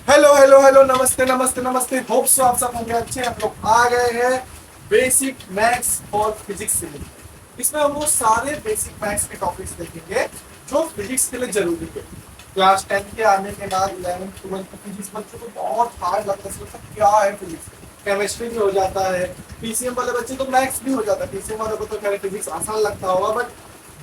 Hello hello hello, नमस्ते नमस्ते नमस्ते। होप सो आप सब होंगे अच्छे। हम लोग आ गए हैं बेसिक मैथ्स और फिजिक्स से लेकर। इसमें हम वो सारे बेसिक मैथ्स के टॉपिक्स देखेंगे जो फिजिक्स के लिए जरूरी है। क्लास 10 के आने के बाद 11th 12th फिजिक्स बच्चों को बहुत हार्ड लगता है, सोचता है क्या है फिजिक्स। केमिस्ट्री भी हो जाता है, पीसीएम वाले बच्चे तो मैथ्स भी हो जाता है। पीसीएम वाले को तो खैर फिजिक्स आसान लगता होगा, बट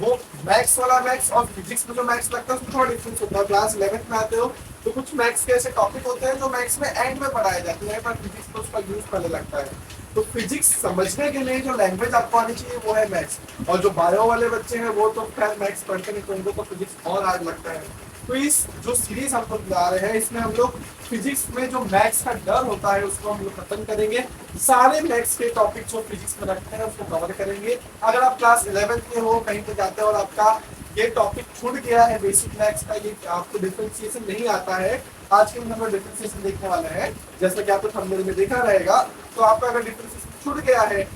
वो मैथ्स वाला मैथ्स और फिजिक्स में जो मैथ्स लगता है उसमें थोड़ा डिफरेंस होता है। क्लास 11th में आते हो तो कुछ मैथ्स के ऐसे टॉपिक होते हैं जो मैथ्स में एंड में पढ़ाए जाते हैं, पर फिजिक्स में उसका यूज पहले लगता है। तो फिजिक्स समझने के लिए जो लैंग्वेज आपको आनी चाहिए वो है मैथ्स। और जो बायो वाले बच्चे हैं वो तो खैर मैथ्स पढ़ते नहीं, तो उनको तो फिजिक्स और हार्ड लगता है। तो इस जो सीरीज हम लोग ला रहे हैं इसमें हम लोग फिजिक्स में जो मैथ्स का डर होता है उसको हम लोग खत्म करेंगे। सारे मैथ्स के टॉपिक जो फिजिक्स में रखते हैं उसको कवर करेंगे। अगर आप क्लास 11th में हो, कहीं पे जाते हो और आपका ये टॉपिक छूट गया है बेसिक मैथ्स का, ये आपको डिफरेंशिएशन नहीं आता है, आज के हम लोग डिफरेंशिएशन देखने वाले हैं। जैसा कि आपको थंबनेल में देखा रहेगा, तो आपका अगर डिफरेंशिएशन छूट गया है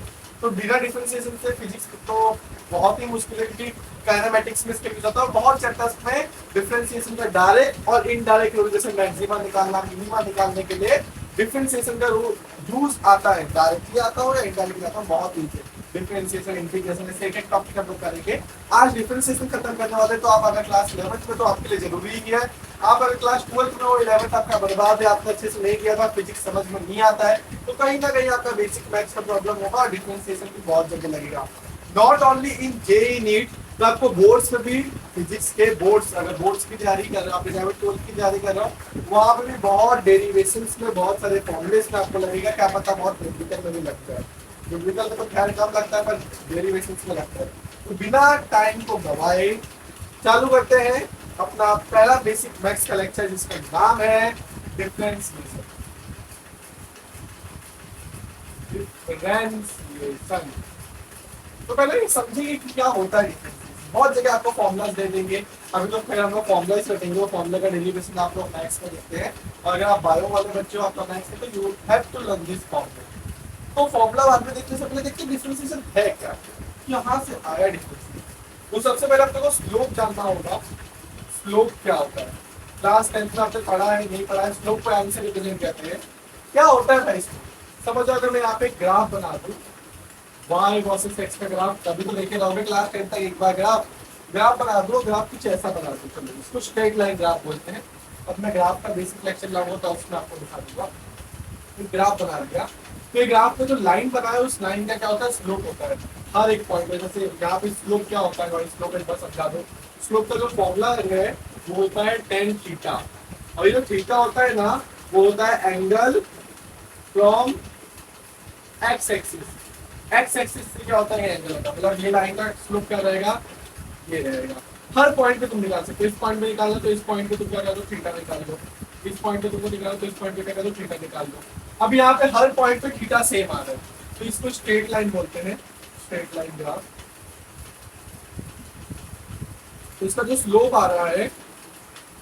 तो बिना डिफरेंशिएशन से फिजिक्स तो बहुत ही मुश्किल है, क्योंकि काइनेमेटिक्स में इसका यूज होता है। और बहुत चैप्टर्स में डिफरेंशिएशन का डायरेक्ट और इनडायरेक्ट रूल, जैसे मैक्सिमा निकालना, मिनिमा निकालने के लिए डिफरेंशिएशन का यूज आता है। डायरेक्टली आता हो या इनडायरेक्टली आता हो, बहुत ईजी है। डिफरेंशिएशन, इंटीग्रेशन, ऐसे एक एक टॉपिक हम लोग करेंगे। आज डिफरेंशिएशन खत्म करने वाले, तो आप अगर क्लास 11th में तो आपके लिए जरूरी ही है। आप अगर क्लास 12th में हो, 11th आपका बर्बाद है, आपने अच्छे से नहीं किया था, फिजिक्स समझ में नहीं आता है, तो कहीं ना कहीं आपका बेसिक मैथ्स का प्रॉब्लम होगा और डिफरेंशिएशन भी बहुत जगह लगेगा। Not only in JEE NEET, तो आपको बोर्ड्स में भी फिजिक्स के बोर्ड्स, अगर बोर्ड्स की तैयारी कर रहे हो, आप 11th 12th की तैयारी कर रहे हो, वहां पर भी बहुत डेरिवेशंस में, बहुत सारे फॉर्मुलेस में आपको लगेगा। क्या पता बहुत न्यूमेरिकल में भी लगता है। न्यूमेरिकल में तो खैर कम लगता है, पर डेरिवेशंस में लगता है। तो बिना टाइम को गवाए चालू करते हैं अपना पहला बेसिक मैथ्स का लेक्चर, जिसका नाम है डिफरेंशिएशन। डिफरेंशिएशन तो पहले ये समझिए कि क्या होता है डिफरेंशिएशन। बहुत जगह आपको फॉर्मुलाज दे देंगे, अभी तो फिर हम लोग फॉर्मुला ही रटेंगे। वो फॉर्मुला का डेरिवेशन आप लोग मैथ्स में देखते हैं, और अगर आप बायो वाले बच्चे हो, आपका मैथ्स में, तो you have to learn this formula. तो फॉर्मुला बाद में देखने से पहले देखिए डिफरेंशिएशन है क्या, यहाँ से आया डिफरेंशिएशन। तो सबसे पहले आपको को स्लोप जानना होगा। स्लोप क्या होता है, क्लास 10th में आपने पढ़ा है नहीं पढ़ा है? स्लोप को आंसर रिप्रेजेंट कहते हैं। क्या होता है भाई स्लोप? समझो अगर मैं यहाँ पे ग्राफ बना दूं, y वर्सेस x का ग्राफ, तभी तो लेके रहोगे क्लास 10 तक एक बार। ग्राफ बना दो, ग्राफ कुछ ऐसा बना दो, चलो इसको स्ट्रेट लाइन ग्राफ बोलते हैं। अब मैं ग्राफ का बेसिक लेक्चर लाऊंगा तो उसमें आपको दिखा दूंगा। ग्राफ बना दिया, तो ये ग्राफ में जो लाइन बना है उस लाइन का क्या होता है, स्लोप होता है। हर एक पॉइंट में, जैसे यहाँ पे स्लोप क्या होता है, स्लोप एक बार समझा दो। स्लोप का जो फॉर्मूला है वो होता है टेन थीटा। और ये जो थीटा होता है ना, वो होता है angle from x axis. X axis से क्या होता है, एंगल होता है। मतलब ये लाइन का स्लोप क्या रहेगा, ये रहेगा। हर पॉइंट पे तुम निकाल सकते हो। इस पॉइंट पे निकालना तो इस पॉइंट पे तुम क्या कर दो, थीटा निकाल दो। इस पॉइंट पे तुमको निकालो तो इस पॉइंट पे क्या कर दो, थीटा निकाल दो। अब यहाँ पे हर पॉइंट पे थीटा सेम आ रहा है, तो इसको स्ट्रेट लाइन बोलते हैं, स्ट्रेट लाइन ग्राफ। तो इसका जो स्लोप आ रहा है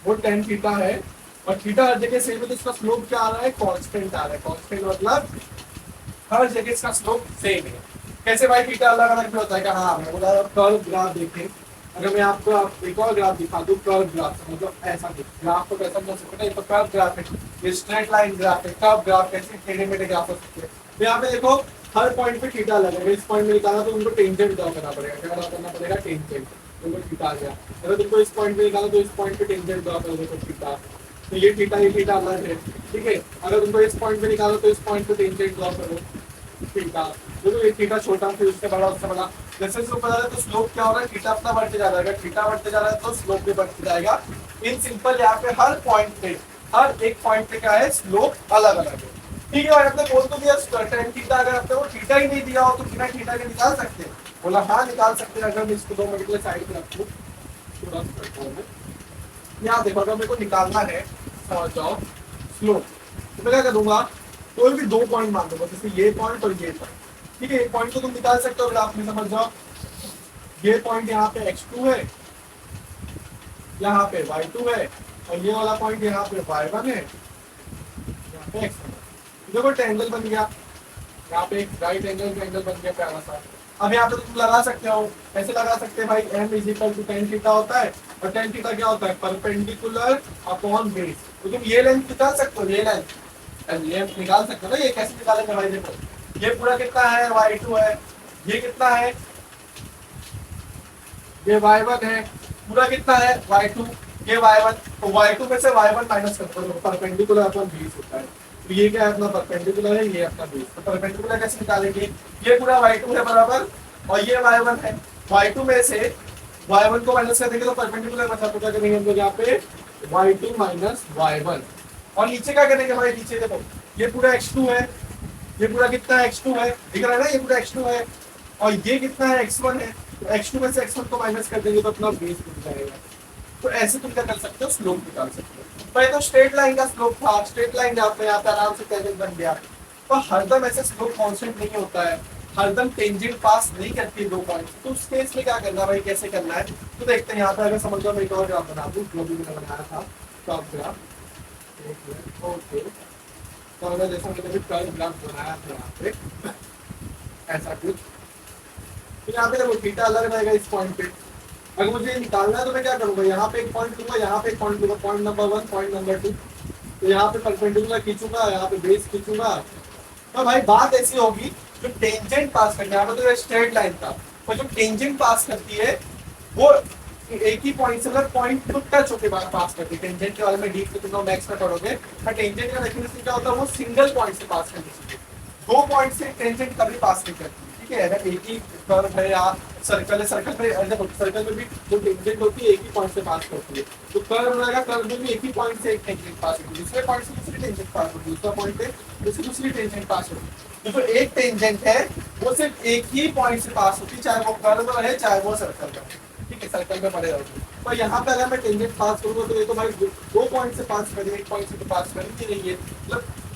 वो टेन थीटा है, और थीटा हर जगह सेम है, तो इसका स्लोप क्या आ रहा है, कांस्टेंट आ रहा है। कांस्टेंट मतलब हर जगह इसका स्लोप सेम है। कैसे भाई, थीटा अलग अलग भी होता है क्या? हाँ, मैं बोला कर्व ग्राफ देखें। अगर मैं आपको एक और ग्राफ दिखा दूं, कर्व ग्राफ मतलब ऐसा ग्राफ को कैसा बना सकते हैं, तो कर्व ग्राफ है, ये स्ट्रेट लाइन ग्राफ है। कर्व ग्राफ कैसे टेढ़े मेढ़े ग्राफ हो सकते हैं। तो यहाँ पे देखो हर पॉइंट पे थीटा अलग है। इस पॉइंट में निकाला तो उनको टेंजेंट ड्रॉ करना पड़ेगा। क्या ड्रॉ करना पड़ेगा, टेंजेंट। उनको थीटा आ गया। अगर तुमको इस पॉइंट पे निकाला तो इस पॉइंट पे टेंजेंट ड्रॉ करोगे तो थीटा। तो ये थीटा अलग है, ठीक है। अगर तुमको इस पॉइंट पे निकालो तो इस पॉइंट पे टेंजेंट ड्रॉ करो, थीटा। तो ये थीटा छोटा, फिर उससे बड़ा, उससे बड़ा। जैसे स्लोप बढ़ा रहा है तो स्लोप क्या हो रहा है, थीटा अपना बढ़ते जा रहा है। अगर थीटा बढ़ते जा रहा है तो स्लोप भी बढ़ते जाएगा। इन सिंपल यहाँ पे हर पॉइंट पे, हर एक पॉइंट पे क्या है, स्लोप अलग अलग है। ठीक है भाई, आपने बोल तो दिया टेन थीटा, अगर आपने वो थीटा ही नहीं दिया हो तो बिना थीटा के निकाल सकते हैं? बोला हाँ निकाल सकते हैं। अगर मैं इसको 2 मिनट के लिए साइड में रखूँ, यहाँ देखो अगर मेरे को निकालना है, समझ जाओ स्लोप, तो मैं क्या करूंगा, कोई भी 2 पॉइंट मान दूंगा, जैसे ये पॉइंट और ये पॉइंट। ठीक है, एक पॉइंट को तुम निकाल सकते हो ग्राफ में, समझ जाओ। ये पॉइंट यहाँ पे x2 है, यहाँ पे y2 है, और ये वाला पॉइंट यहाँ पे y1 है, यहाँ पे x1 है। देखो ट्रायंगल बन गया, यहाँ पे एक राइट एंगल का एंगल बन गया प्यारा सा। अब यहाँ पे तुम लगा सकते हो, ऐसे लगा सकते हैं भाई, m is equal to tan theta होता है, और टेन थीटा क्या होता है, परपेंडिकुलर अपॉन बेस। तो तुम ये लेंथ निकाल सकते हो, ये लेंथ निकाल सकते हो ना। ये कैसे निकालेंगे भाई, देखो ये पूरा कितना है y2 है, ये कितना है, ये y1 है, पूरा कितना है y2, ये y1, तो y2 में से y1 माइनस करते हो, परपेंडिकुलर अपन 20 होता है। तो ये क्या है अपना परपेंडिकुलर है, ये अपना 20। तो परपेंडिकुलर कैसे निकालेंगे, ये पूरा y2 है बराबर और ये y1 है, y2 में से y1 को माइनस कर देंगे तो परपेंडिकुलर बचा, तो क्या करेंगे हम लोग यहाँ पे y2 माइनस y1। और नीचे क्या करेंगे भाई, नीचे देखो ये पूरा x2 है, ये पूरा कितना है x2 है, दिख रहा है ना, ये पूरा x2 है और ये कितना है x1 है, तो x2 में से x1 को माइनस कर देंगे तो अपना बेस बन जाएगा। तो ऐसे तुम क्या कर सकते हो, स्लोप निकाल सकते हो। पहले तो स्ट्रेट लाइन का स्लोप था, स्ट्रेट लाइन यहाँ पे आराम से टेंजेंट बन गया। तो हरदम ऐसे स्लोप कांस्टेंट नहीं होता है, हरदम टेंजेंट पास नहीं करती है दो पॉइंट। तो उस केस में क्या करना भाई, कैसे करना है, तो देखते हैं यहाँ पे। अगर समझ लो मैं एक और ग्राफ बना दूँ जो भी मैंने बनाया था, टॉप ग्राफ, ओके, तो अगर जैसा मैंने कर्व ग्राफ बनाया था यहाँ पे ऐसा कुछ, तो यहाँ पे देखो थीटा अलग रहेगा इस पॉइंट पे। अगर मुझे निकालना है तो मैं क्या करूंगा, यहाँ पे एक पॉइंट लूंगा, यहाँ पे एक पॉइंट लूंगा, पॉइंट नंबर 1, पॉइंट नंबर 2। तो यहाँ पे परपेंडिकुलर खींचूंगा, यहाँ पे बेस खींचूंगा। तो भाई बात ऐसी होगी, जो टेंजेंट पास करती है, यहाँ पे तो स्ट्रेट लाइन था, पर जो टेंजेंट पास करती है वो एक ही पॉइंट से, मतलब पॉइंट टू टच होके पास करती है। टेंजेंट के बारे में डीप में तुम लोग मैथ्स में पढ़ोगे, पर टेंजेंट का डेफिनेशन क्या होता है, वो सिंगल पॉइंट से पास करनी चाहिए, दो पॉइंट से टेंजेंट कभी पास नहीं करती। ठीक है, अगर एक ही कर्व है या सर्कल है, सर्कल में भी जो टेंजेंट होती है एक ही पॉइंट से पास करती है। तो कर्व रहेगा, कर्व में भी एक ही पॉइंट से एक टेंजेंट पास होती है, दूसरे पॉइंट से दूसरी टेंजेंट पास होती है, दूसरा पॉइंट है दूसरी टेंजेंट पास होती है। तो जो एक टेंजेंट है वो सिर्फ एक ही पॉइंट से पास होती है, चाहे वो कर्व रहे चाहे वो सर्कल रहे। ठीक है, सर्कल में पड़े रहोगे। पर यहाँ पे अगर मैं टेंजेंट पास करूंगा तो ये तो भाई दो पॉइंट से पास करेंगे, एक पॉइंट से तो पास करेंगे नहीं है,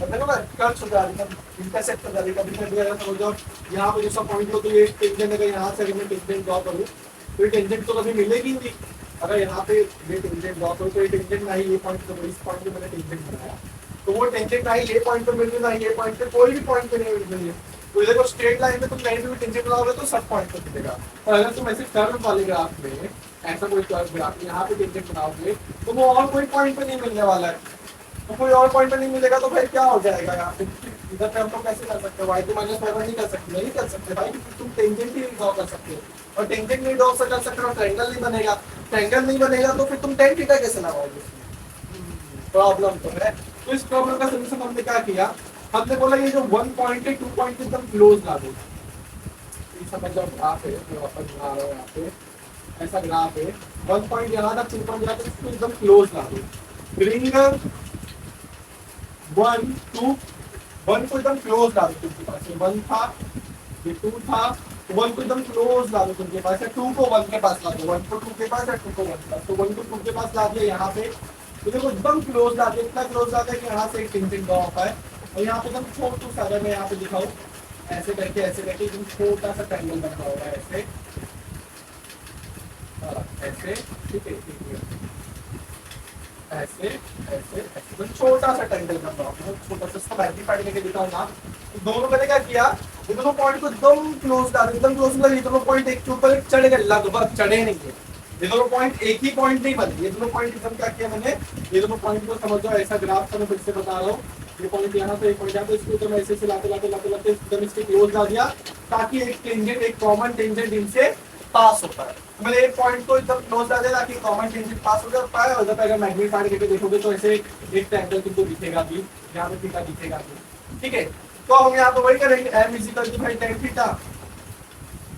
मतलब ना कट हो जा रही है, इंटरसेक्ट हो जा रही है। कभी कभी अगर समझ जाओ यहाँ पे जो सा पॉइंट हो, तो ये टेंजेंट अगर यहाँ से अगर मैं टेंजेंट ड्रॉ करूँ तो ये टेंजेंट तो कभी मिलेगी नहीं। अगर यहाँ पे ये टेंजेंट ड्रॉ करूँ तो ये टेंजेंट ना ही ये पॉइंट, तो इस पॉइंट पे मैंने टेंजेंट बनाया तो वो टेंजेंट ना ही ये पॉइंट पे मिल रही, ना ये पॉइंट पे, कोई भी पॉइंट पे नहीं मिल रही है। तो देखो स्ट्रेट लाइन में तुम कहीं भी टेंजेंट लगाओगे तो सब पॉइंट पे मिलेगा। और अगर तुम ऐसे कर्व वाले ग्राफ में ऐसा कोई कर्व ग्राफ यहाँ पे टेंजेंट बनाओगे तो वो और कोई पॉइंट पे नहीं मिलने वाला है। तो कोई और पॉइंट पे नहीं मिलेगा तो भाई क्या हो जाएगा यहाँ पे, इधर पे हम लोग कैसे कर सकते हो, y2 माइनस y1 नहीं कर सकते, नहीं कर सकते भाई, तुम टेंजेंट ही ड्रॉ कर सकते हो। और टेंजेंट नहीं ड्रॉ कर सकते हो, ट्रायंगल नहीं बनेगा, ट्रायंगल नहीं बनेगा तो फिर तुम tan थीटा कैसे लगाओगे, प्रॉब्लम तो है। तो इस प्रॉब्लम का सोल्यूशन हमने क्या किया, हमने बोला ये जो 1 पॉइंट है 2 पॉइंट के एकदम क्लोज ला दो। समझ जाओ ग्राफ है जो अपन बना रहे हो, यहाँ पे ऐसा ग्राफ है, 1 पॉइंट यहाँ तक 2 पॉइंट यहाँ तक इसको एकदम क्लोज ला दो। ब्रिंग 1 2 1 को एकदम क्लोज ला दो, तुमके पास 1 था, ये 2 था, 1 को एकदम क्लोज ला दो तुमके पास, 2 को 1 के पास ला दो, 1 को 2 के पास या 2 को 1 के पास, तो 1 को 2 के पास ला दिया यहाँ पे। तो देखो एकदम क्लोज ला दिया, इतना क्लोज ला दिया कि यहाँ से एक टेंजेंट ड्रॉ होता है और यहाँ पे एकदम छोटू सा, अगर मैं यहाँ पे दिखाऊं ऐसे करके एकदम छोटा सा ट्रायंगल बना होगा ऐसे, ऐसे, ठीक है, ऐसे ऐसे ऐसे छोटा सा ट्रायंगल बन रहा है, छोटा सा, इसको मैग्नीफाई करके दिखाऊं ना, तो दोनों मैंने क्या किया, ये दोनों पॉइंट को एकदम क्लोज डाल, एकदम क्लोज, मतलब ये दोनों पॉइंट एक के ऊपर चढ़ गए, लगभग चढ़े नहीं है, ये दोनों पॉइंट एक ही पॉइंट नहीं बने, ये दोनों पॉइंट एकदम क्या किया मैंने, ये दोनों पॉइंट को समझ जाओ ऐसा ग्राफ, मैं फिर से बता रहा हूँ, ये पॉइंट यहाँ पे एक पॉइंट यहाँ पे, इसको एकदम ऐसे से लाते लाते लाते लाते एकदम इसके क्लोज ला दिया, ताकि एक टेंजेंट, एक कॉमन टेंजेंट इनसे पास होता है। मैंने एक पॉइंट को एकदम क्लोज ला दिया ताकि कॉमन टेंजेंट पास हो जाए, पाए और जब अगर मैग्नीफाई करके देखोगे तो ऐसे एक ट्रायंगल तुमको दिखेगा भी, यहाँ पे थीटा दिखेगा भी। ठीक है, तो हम यहाँ पे वही करेंगे, m इक्वल टू भाई tan थीटा,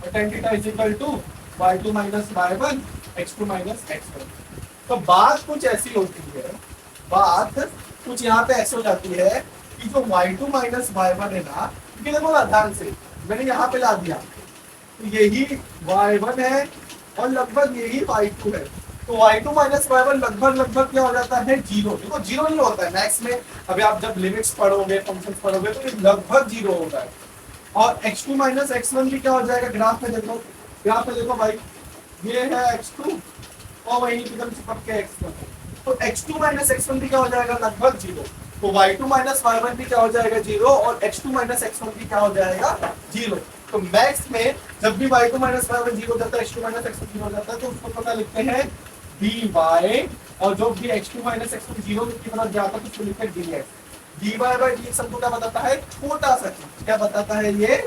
और tan theta is equal to y2 minus y1 x2 minus x1। तो बात कुछ ऐसी होती है, बात कुछ यहाँ पे ऐसे हो जाती है कि जो y2 माइनस y1 है ना, क्योंकि देखो ना ध्यान से मैंने यहाँ पे ला दिया, तो यही y1 है और लगभग यही y2 है, तो y2 माइनस y1 लगभग लगभग क्या हो जाता है, जीरो। देखो जीरो नहीं होता है मैथ्स में, अभी आप जब लिमिट्स पढ़ोगे, फंक्शंस पढ़ोगे तो ये लगभग जीरो होता है। और x2 माइनस x1 भी क्या हो जाएगा, ग्राफ में देखो, ग्राफ में देखो भाई, ये है x2 और वही एकदम चिपक के x1, तो x2 माइनस x1 भी क्या हो जाएगा, लगभग जीरो। तो y2 माइनस y1 भी क्या हो जाएगा, जीरो, और x2 माइनस x1 भी क्या हो जाएगा, जीरो। तो मैथ्स में जब भी y2 माइनस y1 जीरो हो जाता है, x2 माइनस x1 जीरो हो जाता है, तो उसको पता लिखते हैं dy और जो भी x2 minus x to zero की तरफ जाता है तो उसको लिखते हैं dx। dy बाई dx हमको क्या बताता है, छोटा सा चीज। क्या बताता है ये,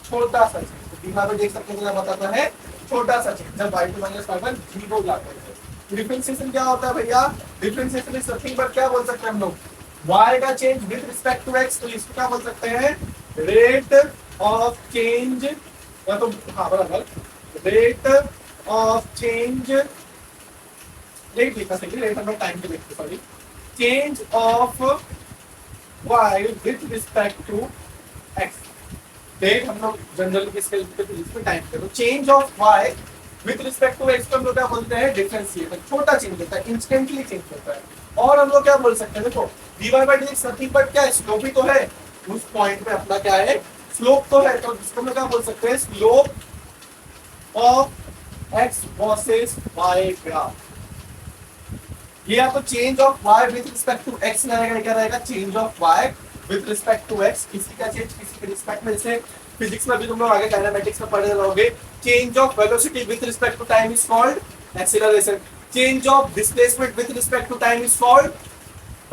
छोटा सा चीज। तो dy बाई dx हमको क्या बताता है, छोटा सा चीज। जब y2 माइनस y1 जीरो जाता है। डिफरेंशिएशन क्या होता है भैया, डिफरेंशिएशन इज नथिंग बट क्या बोल सकते हैं हम लोग, y का change with respect to x। तो इसको क्या बोल सकते हैं, रेट ऑफ चेंज, या तो हाँ बराबर, रेट ऑफ चेंज, रेट लिखा सही, रेट हम लोग टाइम पे लिखते, sorry, change of y with respect to x। Rate हम लोग जनरली किसके लिखते हैं, इसमें टाइम पे। तो change of y with respect to x को हम लोग क्या बोलते हैं, डिफरेंशिएशन। छोटा चेंज होता है, इंस्टेंटली चेंज होता है। और हम लोग क्या बोल सकते हैं, देखो dy by dx nothing but क्या है, स्लोप ही तो है। उस पॉइंट पे अपना क्या है, स्लोप तो है। तो इसको हम लोग क्या बोल सकते हैं, slope of x versus y graph. ये या तो change of y with respect to x रहेगा, क्या रहेगा, change of y with respect to x। किसी का चेंज किसी के रिस्पेक्ट में, जैसे फिजिक्स में भी तुम लोग आगे काइनेमेटिक्स में पढ़े रहोगे, change of velocity with respect to time is called acceleration. Change of displacement with respect to time is called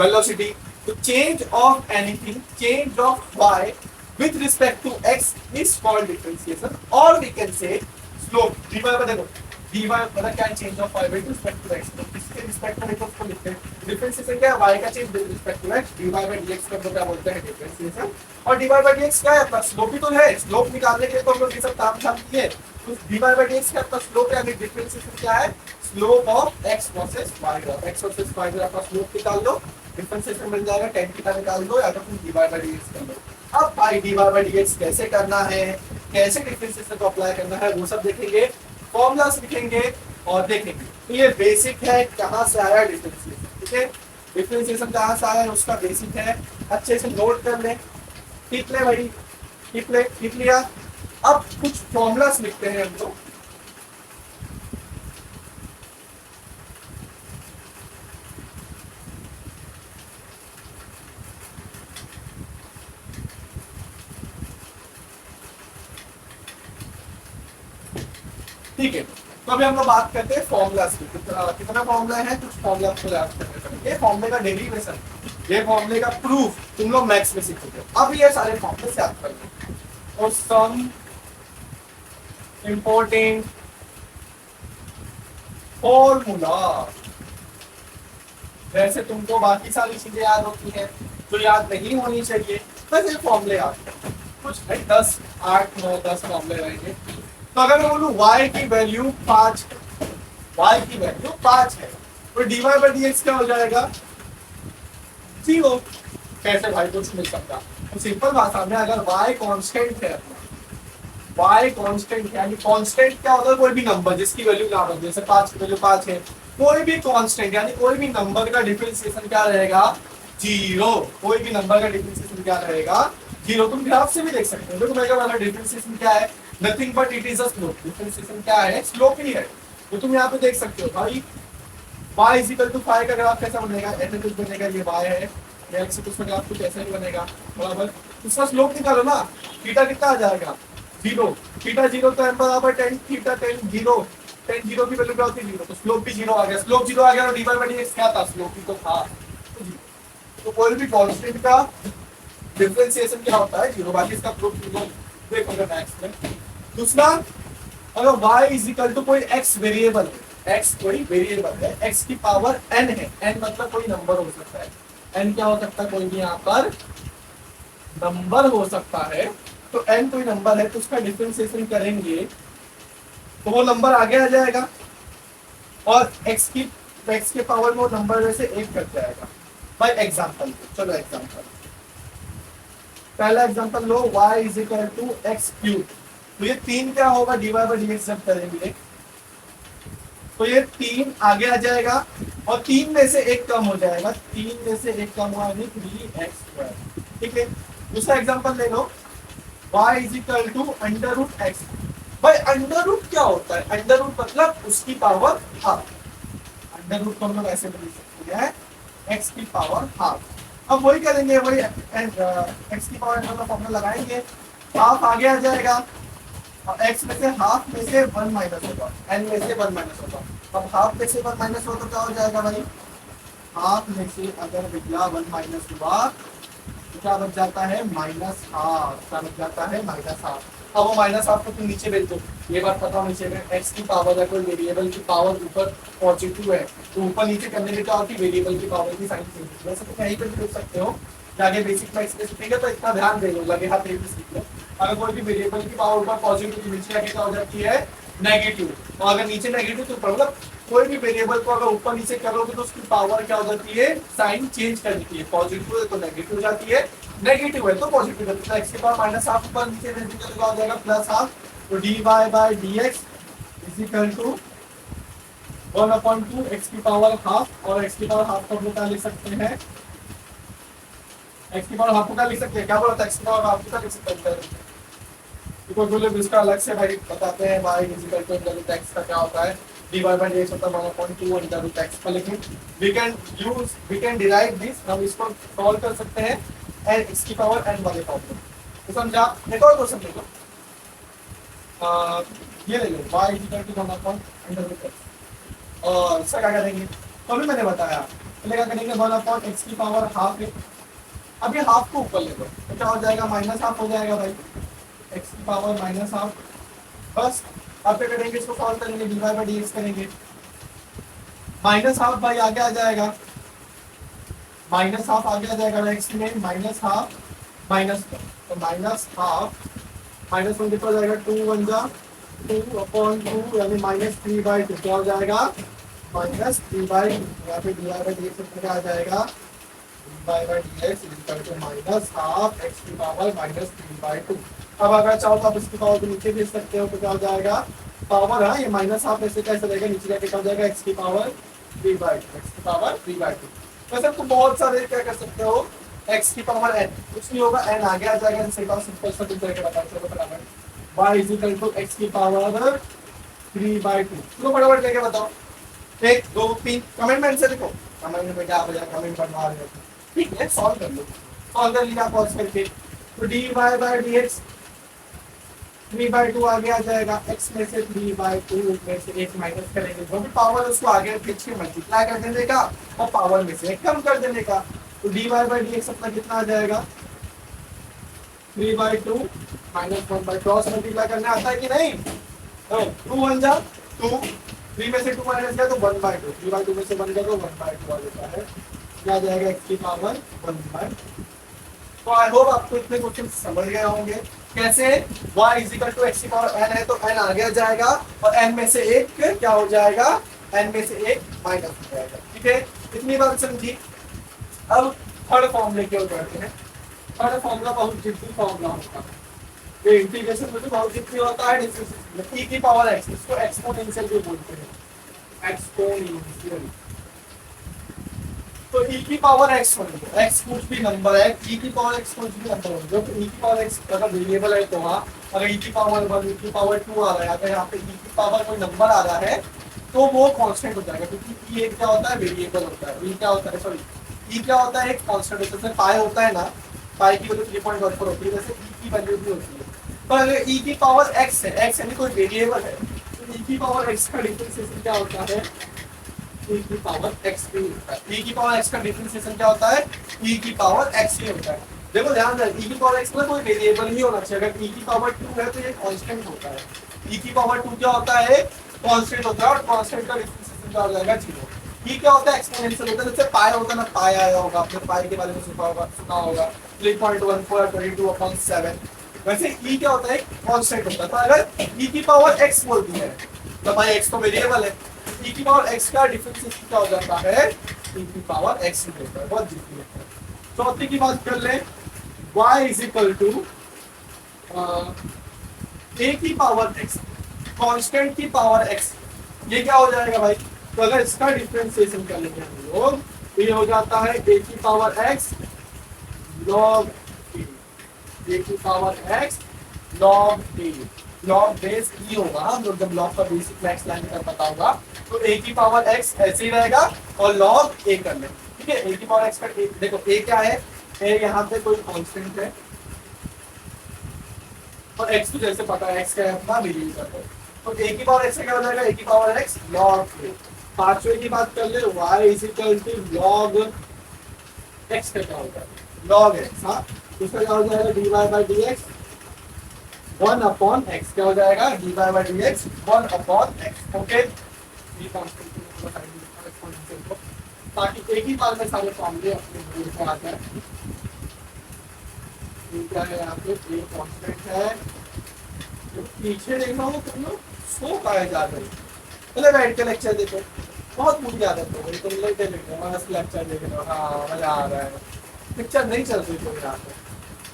velocity. तो change of anything, change of y with respect to x is called differentiation, or we can say slope। dy पर देखो, dy मतलब क्या, change of y with respect to x। तो इसके respect में उसको लिखते हैं डिफरेंशिएशन। क्या है, y का change with respect to x, dy by dx को क्या बोलते हैं, डिफरेंशिएशन। और dy by dx क्या है, अपना स्लोप ही तो है। स्लोप निकालने के लिए तो हम लोग ये सब काम शाम किए। तो dy by dx का अपना स्लोप यानी डिफरेंशिएशन क्या है, slope of x versus y graph. x versus y graph का स्लोप निकाल दो, डिफरेंशिएशन मिल जाएगा, tan थीटा निकाल दो, या तो तुम dy by dx कर लो। अब भाई dy by dx कैसे करना है, कैसे डिफरेंशिएशन को अप्लाई करना है, वो सब देखेंगे, फॉर्मूलास लिखेंगे और देखेंगे। तो ये बेसिक है, कहाँ से आया डिफरेंशिएशन, ठीक है। डिफरेंशिएशन कहाँ से आया है, उसका बेसिक है, अच्छे से नोट कर ले, ठीक ले भाई, ठीक लिया। अब कुछ फॉर्मूलास लिखते हैं हम लोग। ठीक है, तो अभी हम लोग बात करते हैं फॉर्मूलास की। कितना फॉर्मूला है, कुछ फॉर्मूला को याद करते हैं। ये फॉर्मूले का डेरिवेशन, ये फॉर्मूले का प्रूफ तुम लोग मैथ्स में सीखोगे। अब ये सारे फॉर्मूले याद कर लो। और सम इंपॉर्टेंट फॉर्मूला, जैसे तुमको बाकी सारी चीजें याद होती हैं जो याद नहीं होनी चाहिए, बस ये फॉर्मूले याद करो। कुछ नहीं, 10 8 9 10 फॉर्मूले रहेंगे। तो अगर मैं बोलूं y की वैल्यू 5 है, y की वैल्यू 5 है, तो dy by dx क्या हो जाएगा, 0। कैसे भाई, कुछ मिल सकता। तो सिंपल भाषा में अगर y कांस्टेंट है, y कांस्टेंट है, यानी कांस्टेंट क्या होता है, कोई भी नंबर जिसकी वैल्यू ना बदले, जैसे 5 की वैल्यू 5 है, कोई भी कांस्टेंट यानी कोई भी नंबर का डिफरेंशिएशन क्या रहेगा, 0। कोई भी नंबर का डिफरेंशिएशन क्या रहेगा, 0। तुम ग्राफ से भी देख सकते हो। देखो मैं क्या बोला, डिफरेंशिएशन क्या है, nothing but it is a slope. Differentiation क्या है, स्लोप ही है। तो तुम यहाँ पे देख सकते हो भाई, y इज इक्वल टू 5 का ग्राफ कैसा बनेगा, ऐसे कुछ बनेगा, ये y है, या x कुछ ग्राफ कुछ ऐसा ही बनेगा बराबर। उसका स्लोप निकालो ना, थीटा कितना आ जाएगा, 0। थीटा 0 तो m बराबर tan थीटा tan 0, tan 0 की वैल्यू क्या होती है, 0। तो स्लोप भी 0 आ गया। स्लोप 0 आ गया तो dy by dx क्या था, स्लोप ही तो था। तो कोई भी कांस्टेंट का डिफरेंशिएशन क्या होता है, 0। बाकी इसका प्रूफ देखोगे मैथ्स में। दूसरा, अगर y इज इक्वल टू कोई x वेरिएबल है, x कोई वेरिएबल है, x की पावर n है, n मतलब कोई नंबर हो सकता है, n क्या हो सकता है, कोई भी यहाँ पर नंबर हो सकता है। तो n कोई नंबर है, तो उसका डिफरेंशिएशन करेंगे तो वो नंबर आगे आ जाएगा, और x के पावर में वो नंबर में से 1 कट जाएगा। बाय एग्जांपल, चलो एग्जांपल, पहला एग्जांपल लो, y is equal to x cube. तो ये 3 क्या होगा, dy by dx जब करेंगे तो ये 3 आगे आ जाएगा, और 3 में से 1 कम हो जाएगा, 3 में से 1 कम हुआ, 3x²। ठीक है, दूसरा एग्जांपल ले लो, y is equal to under root x. भाई अंडर रूट क्या होता है, अंडर रूट मतलब उसकी पावर हाफ। अंडर रूट को हम लोग ऐसे बोल सकते हैं, x की पावर हाफ। अब वही करेंगे, वही x की पावर का फॉर्मूला लगाएंगे, हाफ आगे आ जाएगा, और x में से हाफ में से 1 माइनस होगा, n में से 1 माइनस होगा। अब हाफ में से 1 माइनस हो तो क्या हो जाएगा भाई, हाफ में से अगर भैया 1 माइनस हुआ तो क्या बच जाता है, माइनस हाफ। क्या बच जाता है, माइनस हाफ। अब वो माइनस हाफ को तुम नीचे भेज दो, ये बात पता होनी चाहिए। एक्स की पावर या कोई वेरिएबल की पावर ऊपर पॉजिटिव है तो ऊपर नीचे करने में क्या होती है, वेरिएबल की पावर की साइन चेंज होती है। वैसे तो यहीं पर भी देख सकते हो, आगे बेसिक मैथ्स में सीखेंगे तो इतना ध्यान दे लो, लगे हाथ एक भी सीख लो। अगर कोई भी वेरिएबल की पावर ऊपर पॉजिटिव तो नीचे आगे क्या हो जाती है, नेगेटिव। और अगर नीचे नेगेटिव तो मतलब कोई भी वेरिएबल को अगर ऊपर नीचे करोगे तो उसकी पावर क्या हो जाती है, साइन चेंज कर देती है। पॉजिटिव है तो नेगेटिव हो जाती है, नेगेटिव है तो पॉजिटिव होती है। एक्स के पावर माइनस हाफ ऊपर नीचे भेज देंगे तो क्या हो जाएगा, प्लस हाफ। तो d y by d x is equal to 1/2 x की पावर हाफ। और एक्स की पावर हाफ को हम क्या लिख सकते हैं, एक्स की पावर हाफ को क्या लिख सकते हैं, क्या बोला था, एक्स की पावर हाफ को क्या लिख सकते हैं, बिल्कुल इसका अलग से भाई बताते हैं। y is equal to under root x का क्या होता है, dy बाय dx होता है 1/2 अंडर रूट x का। लेकिन वी कैन डिराइव दिस, हम इसको सॉल्व कर सकते हैं n x की पावर n वाले फॉर्म में। तो समझा। एक और क्वेश्चन देखो, ये ले लो y is equal to 1/, under root x। और इसका क्या करेंगे, तो अभी मैंने बताया पहले क्या करेंगे, 1/x की पावर हाफ है। अब ये हाफ को ऊपर ले लो तो क्या हो जाएगा, माइनस हाफ हो जाएगा भाई, एक्स की पावर माइनस हाफ। बस अब क्या करेंगे, इसको सॉल्व करेंगे, d y by d x करेंगे। माइनस हाफ भाई आगे आ जाएगा, माइनस हाफ आगे आ जाएगा एक्स में, माइनस हाफ माइनस 1, तो माइनस हाफ माइनस 1 कितना हो जाएगा, 2 1 जा 2/2 यानी -3/2 क्या हो जाएगा, -3/2। यहाँ पे d y by d x क्या आ जाएगा, by d x is equal to minus half x की पावर -3/2। अब अगर चाहो तो आप इसकी पावर को नीचे भेज सकते हो तो क्या हो जाएगा, पावर है ये माइनस हाफ ऐसे कैसे रहेगा, नीचे जाके क्या हो जाएगा, एक्स की पावर 3/2, एक्स की पावर 3/2। वैसे तुम बहुत सारे क्या कर सकते हो, एक्स की पावर n कुछ नहीं होगा, n आगे आ जाएगा, सिंपल सा तुम करके बता सकते हो। y is equal to x की पावर 3/2। चलो फटाफट लेके बताओ, 1 2 3 कमेंट में आंसर लिखो, कमेंट में क्या बजा कमेंट बनवा रहे हो, ठीक है सॉल्व कर लो। सॉल्व कर लिया पॉज करके, तो d y by d x 3/2 आगे आ जाएगा, x में से 3/2 में से 1 माइनस करेंगे, जो भी पावर है उसको आगे खींच के मल्टीप्लाई कर देने का और पावर में से 1 कम कर देने का। तो d y by d x अपना कितना आ जाएगा, 3/2 माइनस 1/2। क्रॉस मल्टीप्लाई करने आता है कि नहीं, 2 1 जा 2, 3 में से 2 माइनस किया तो 1/2, 3/2 में से 1 गया तो 1/2 आ जाता है, क्या आ जाएगा x की पावर 1/2। तो आई होप आपको इतने क्वेश्चन समझ गए होंगे कैसे y is equal to x की पावर n है तो n आगे आ जाएगा और n में से 1 क्या हो जाएगा, n में से 1 माइनस हो जाएगा, ठीक है इतनी बात समझी। अब थर्ड फॉर्मूले की ओर बढ़ते हैं। थर्ड फॉर्मूला बहुत जिद्दी फॉर्मूला होता है, ये इंटीग्रेशन में तो बहुत जिद्दी होता है, डिफरेंशिएशन e की पावर x, इसको एक्सपोनेंशियल भी बोलते हैं, एक्सपोनेंशियल। तो e की पावर x होगी, x कुछ भी नंबर है, e की पावर x कुछ भी नंबर होगी, जब e की पावर x अगर वेरिएबल है तो हाँ, अगर e की पावर 1 e की पावर 2 आ रहा है, अगर यहाँ पे e की पावर कोई नंबर आ रहा है तो वो कांस्टेंट हो जाएगा, क्योंकि e क्या होता है, वेरिएबल होता है, e क्या होता है, सॉरी e क्या होता है, एक कांस्टेंट होता है, जैसे पाई होता है ना, पाई की वैल्यू 3.14 होती है, वैसे e की वैल्यू भी होती है। तो अगर e की पावर x है, x यानी कोई वेरिएबल है, तो e की पावर x का डिफरेंशिएशन क्या होता है, e की पावर x भी होता है। e की पावर x का डिफरेंशिएशन क्या होता है, e की पावर x ही होता है। देखो ध्यान रहे, e की पावर x में कोई वेरिएबल ही होना चाहिए, अगर e की पावर 2 है तो ये कांस्टेंट होता है, e की पावर 2 क्या होता है, कांस्टेंट होता है, और कांस्टेंट का डिफरेंशिएशन क्या हो जाएगा, 0। e क्या होता है, एक्सपोनेंशियल होता है, जैसे पाई होता है ना, पाई आया होगा आपने, पाई के बारे में सुना होगा 3.1422/7। वैसे e क्या होता है, कांस्टेंट होता है। तो अगर e की पावर x बोलती है तो भाई x तो वेरिएबल है, e की पावर x का डिफरेंशिएशन क्या हो जाता है, e की पावर x ही होता है, बहुत जितनी होता है। चौथी की बात कर ले, y is equal to a की पावर x, कांस्टेंट की पावर x, ये क्या हो जाएगा भाई, तो अगर इसका डिफरेंशिएशन कर लेंगे हम लोग तो ये हो जाता है a की power x log a, a की power x log a, log base e होगा, हम लोग जब लॉग का बेसिक मैथ्स लाइन का पता होगा तो a की पावर x ऐसे ही रहेगा और log a कर ले, ठीक है। a की पावर x का देखो a क्या है, a यहाँ पे कोई कांस्टेंट है और x तो जैसे पता है x का है अपना वेरिएबल है, तो a की पावर x से क्या हो जाएगा, a की पावर x log a। पांचवें की बात कर ले, y is equal to log x का क्या होगा, log x। हाँ, उसका क्या हो जाएगा, dy by d x one upon x, क्या हो जाएगा, dy by d x one upon x. Okay, ताकि एक ही बार में सारे फॉर्मूले अपने बोर्ड पे आ जाए। क्या है यहाँ पे, ये कांस्टेंट है, तो पीछे देखना हो तुम लोग सो पाए जा रहे हो, चले बैठ के लेक्चर देखो, बहुत बुरी आदत हो गई, तुम लेटे लेटे मस्त लेक्चर देख रहे हो, हाँ मजा आ रहा है, पिक्चर नहीं चल रही कोई यहाँ पे।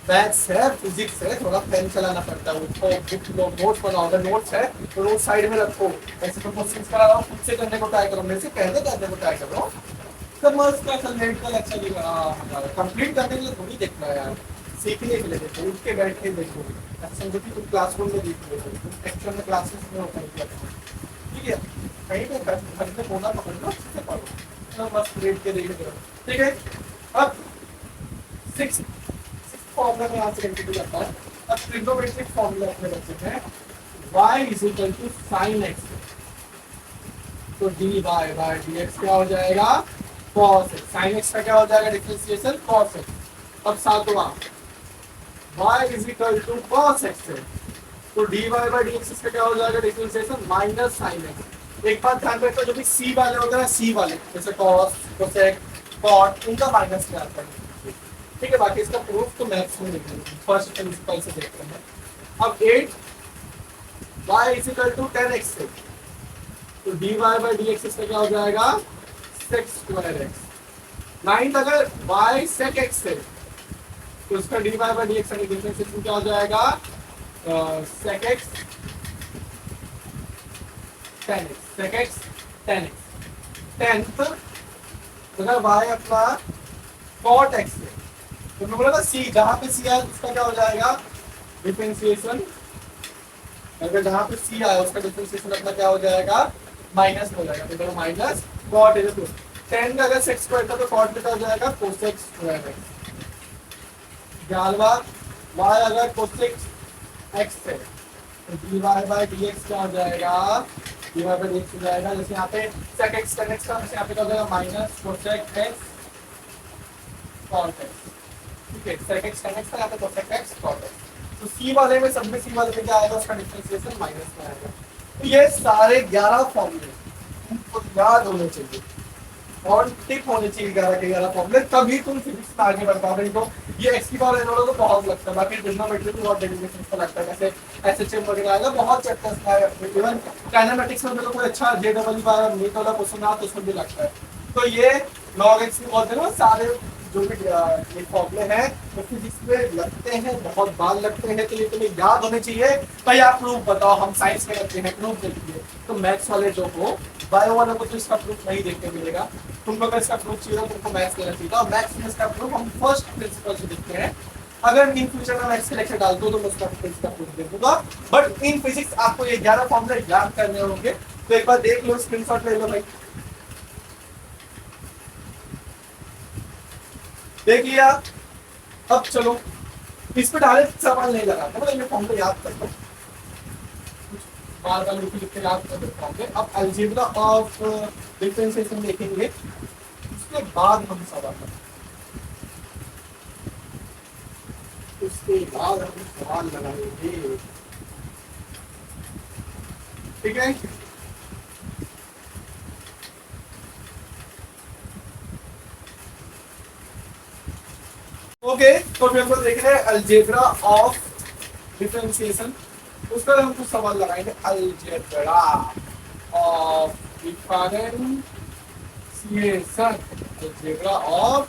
मैथ्स है, फिजिक्स है, थोड़ा पेन चलाना पड़ता है, उसको बुक लो, नोट्स बनाओ, अगर नोट्स है तो नोट साइड में रखो, ऐसे तो क्वेश्चंस करा रहा हूँ, खुद से करने को ट्राई करो, मेरे से कहते करने को ट्राई करो, सब मस्त का लेट का लेक्चर देख रहा हूँ, कंप्लीट करने के लिए थोड़ी देखना है यार, सीखने के लिए देखो, उठ के बैठ के देखो, ऐसा समझो कि तुम क्लासरूम में देख रहे हो, तुम एक्चुअल में क्लासेस में होता है, ठीक है, कहीं पे घर में बोला पकड़ लो, अच्छे से पढ़ो, मस्त लेट के देख रहे हो, ठीक है। अब सिक्स फॉर्मूला में यहाँ से कंटिन्यू करता है। अब ट्रिग्नोमेट्रिक फॉर्मूला अपने बच्चे हैं, y is equal to sine x, तो dy बाई डी एक्स क्या हो जाएगा, cos x। साइन एक्स का क्या हो जाएगा, डिफरेंशिएशन cos x। अब सातवां y is equal to cos x है, तो dy बाई डी एक्स का क्या हो जाएगा, डिफरेंशिएशन माइनस साइन एक्स। एक बात ध्यान रखो, जो भी c वाले होते हैं, c वाले जैसे cos, cosec, cot, उनका माइनस क्या आता है, ठीक है। बाकी इसका प्रूफ तो मैथ्स में देखेंगे, फर्स्ट प्रिंसिपल से देखते हैं। अब 8 y is equal to 10x है, तो dy बाई डी एक्स इसका क्या हो जाएगा, sec स्क्वायर x। 9 अगर y sec x है, तो उसका dy बाई डी एक्स का डिफरेंशिएशन क्या हो जाएगा, sec x tan x, sec x tan x। 10th अगर y अपना cot x है, तो मैं बोला ना सी, जहां पे सी आया उसका क्या हो जाएगा, डिफरेंशिएशन, अगर जहां पे सी आया उसका डिफरेंशिएशन अपना क्या हो जाएगा, माइनस हो जाएगा, तो माइनस कॉट इज टू 10 का अगर सेक्स स्क्वायर था तो कॉट कितना हो जाएगा, कोसेक स्क्वायर एक्स। 11वां y अगर कोसेक एक्स है, तो dy बाई डी एक्स क्या हो जाएगा, dy बाई डी एक्स हो जाएगा, जैसे यहाँ पे सेक एक्स tan x था, जैसे यहाँ पे क्या हो जाएगा, minus cosec x cot x, ठीक है। sec x tan x था, यहाँ पे cosec x cot x, तो c वाले में, सब में c वाले में क्या आएगा, उसका डिफरेंशिएशन माइनस में आएगा। तो ये सारे 11 फॉर्मूले तुमको याद होने चाहिए और टिक होने चाहिए, 11 के 11 फॉर्मूले, तभी तुम फिजिक्स में आगे बढ़ पाओगे। तो ये x की पावर n वाला तो बहुत लगता है, बाकी ट्रिग्नोमेट्री तो बहुत डेरिवेशंस का लगता है, जैसे एसएचएम वगैरह आएगा, बहुत चैप्टर्स है, इवन काइनेमेटिक्स में तो कोई अच्छा जेडबल बार नीट वाला क्वेश्चन आता है, उसमें भी लगता है। तो ये log x की बहुत है, सारे जो भी ये फॉर्मूले हैं वो फिजिक्स में लगते हैं, बहुत बार लगते हैं, तो ये तुम्हें याद होने चाहिए। भाई आप प्रूफ बताओ, हम साइंस में करते हैं, प्रूफ देखिए। तो मैथ्स वाले जो हो, बायो वाले को तो इसका प्रूफ नहीं देखने मिलेगा, तुमको अगर इसका प्रूफ चाहिए तुमको मैथ्स देना चाहिए, और मैथ्स में इसका प्रूफ हम फर्स्ट प्रिंसिपल से देखते हैं। अगर इन फ्यूचर में मैथ्स के लेक्चर डाल दो तो मैं उसका प्रूफ दे दूंगा, बट इन फिजिक्स आपको ये 11 फॉर्मूले याद करने होंगे। तो एक बार देख लो, स्क्रीनशॉट ले लो भाई, देख लिया। अब चलो इस पे डायरेक्ट सवाल नहीं लगाता, मतलब ये फॉर्मूला याद कर लो, बार बार लिख के याद कर सकता हूँ। अब अलजेब्रा ऑफ डिफरेंशिएशन देखेंगे, उसके बाद हम सवाल लगाएंगे, ठीक है। ओके, तो हम लोग देख रहे हैं अलजेब्रा ऑफ डिफरेंशिएशन, उसका हम कुछ सवाल लगाएंगे। Algebra of differentiation, algebra of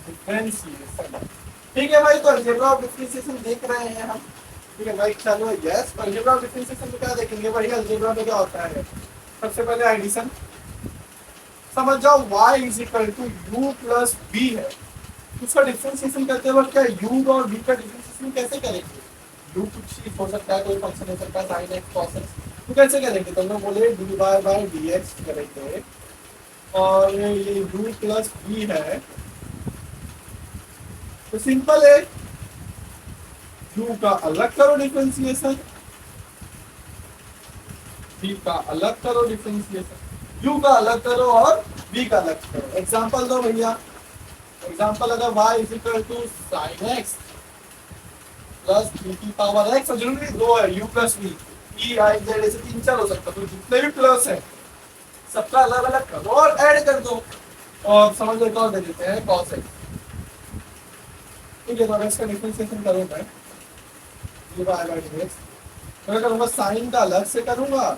differentiation, ठीक है भाई। तो अलजेब्रा ऑफ डिफरेंशिएशन देख रहे हैं हम, ठीक है भाई, चलो यस। अलजेब्रा ऑफ डिफरेंशिएशन में क्या देखेंगे भाई, अलजेब्रा में क्या होता है, सबसे पहले एडिशन समझ जाओ, y is equal to u plus b है, उसका डिफरेंशिएशन करते वक्त क्या u और b का डिफरेंशिएशन कैसे करेंगे, u कुछ ही हो सकता है, कोई फंक्शन हो सकता है, sin x cos x, तो कैसे करेंगे, तो हम बोले dy बाई dx करेंगे, और ये u प्लस b है, तो सिंपल है, u का अलग करो डिफरेंशिएशन, v का अलग करो डिफरेंशिएशन, u का अलग करो और v का अलग करो। एग्जांपल दो भैया। एग्जांपल अगर y is equal to sine x plus v की पावर x, और जरूरी दो है u plus v, e i z ऐसे तीन चार हो सकता है, तो जितने भी प्लस है सबका अलग अलग करो और ऐड कर दो, और समझ लो और दे देते हैं cos x। ठीक है, तो इसका डिफरेंशिएशन करूँ मैं, ये बाय बाय dx, मैं करूँगा साइन का अलग से करूँगा,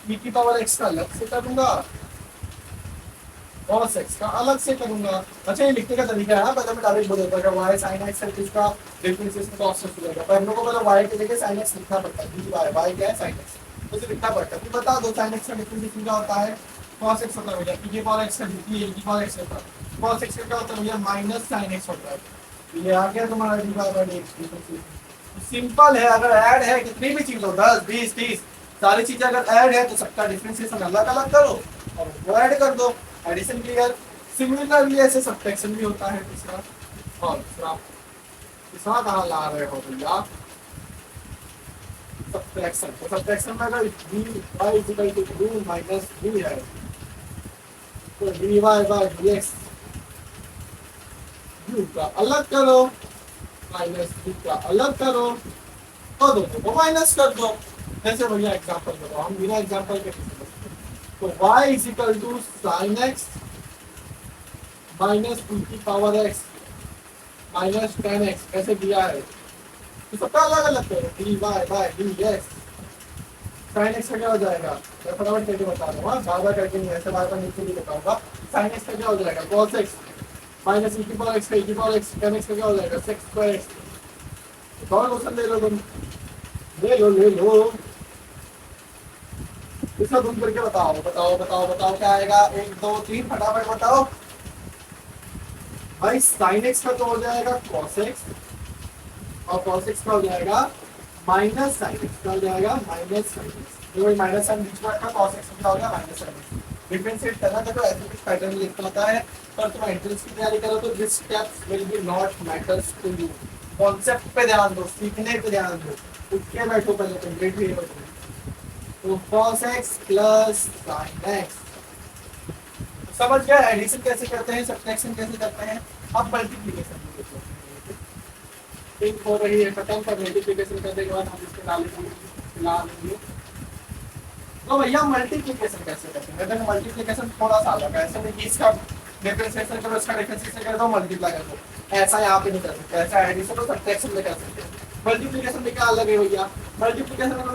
e की पावर x का अलग से करूँगा, cos x का अलग से करूँगा। अच्छा, ये लिखने का तरीका है, पहले मैं डायरेक्ट बोल देता हूँ y sin x है, इसका डिफरेंशिएशन cos x हो जाएगा, पर हम लोग को पहले y के जगह sin x लिखना पड़ता है, dy, y क्या है sin x, तो इसे लिखना पड़ता है। फिर बता दो sin x का डिफरेंशिएशन क्या होता है, cos x होता है भैया, e की पावर x का dt, e की पावर x होता है, cos x का क्या होता है भैया, माइनस sin x होता है। ये आ गया तुम्हारा dy by dx differentiation. Simple है, अगर ऐड है कितनी भी चीज हो, 10 20 30 सारी चीजें अगर ऐड है तो सबका डिफरेंशिएशन अलग अलग करो और वो ऐड कर दो, एडिशन क्लियर। सिमिलरली ऐसे सब्ट्रैक्शन भी होता है तीसरा, और तीसरा कहाँ ला रहे हो भैया, सब्ट्रैक्शन। तो सब्ट्रैक्शन में अगर y इक्वल टू 2 माइनस 3 है तो dy बाय dx u का अलग करो माइनस u का अलग करो और दोनों को माइनस कर दो। जैसे भैया एग्जांपल बताओ, हम बिना एग्जांपल के तो y is equal to sine x minus two की power x minus ten x ऐसे दिया है, तो सबका अलग अलग करो, dy by dx। Sine x का क्या हो जाएगा, मैं फटाफट करके बता रहा हूँ, बार बार करके नहीं, ऐसे बार बार नीचे भी बताऊंगा। साइन एक्स का क्या हो जाएगा, cos x माइनस e की पावर x का e की पावर x, टेन एक्स का क्या हो जाएगा, sec स्क्वायर x। और क्वेश्चन ले लो तुम, ले लो इसका तुम करके बताओ बताओ बताओ बताओ क्या आएगा, 1 2 3 फटाफट बताओ भाई। sin x का तो हो जाएगा cos x, और cos x का हो जाएगा माइनस sin x का हो जाएगा माइनस sin x, जो माइनस साइन बीच में रखा, cos x का हो गया माइनस sin x। डिफरेंशिएट करना तो ऐसे कुछ पैटर्न लिखना होता है, पर तुम एंट्रेंस की तैयारी करो तो this steps will be not matters to you. Concept पे ध्यान दो, सीखने पे ध्यान दो, उठ के बैठो पहले तुम, लेट नहीं बैठो। तो cos x plus sin x, समझ गया एडिशन कैसे करते हैं, सब्ट्रैक्शन कैसे करते हैं। अब मल्टीप्लिकेशन ठीक हो रही है खत्म, पर मल्टीप्लिकेशन करने के बाद हम इसके डालेंगे। तो भैया मल्टीप्लिकेशन कैसे करते हैं, देखो मल्टीप्लिकेशन थोड़ा सा अलग है, ऐसे नहीं कि इसका डिफरेंशिएशन करो इसका डिफरेंशिएशन कर दो मल्टीप्लाई कर दो, ऐसा यहाँ पे नहीं कर सकते, ऐसा एडिशन और सब्ट्रैक्शन में कर सकते हैं। मल्टीप्लिकेशन में क्या अलग है भैया, मल्टीप्लिकेशन में u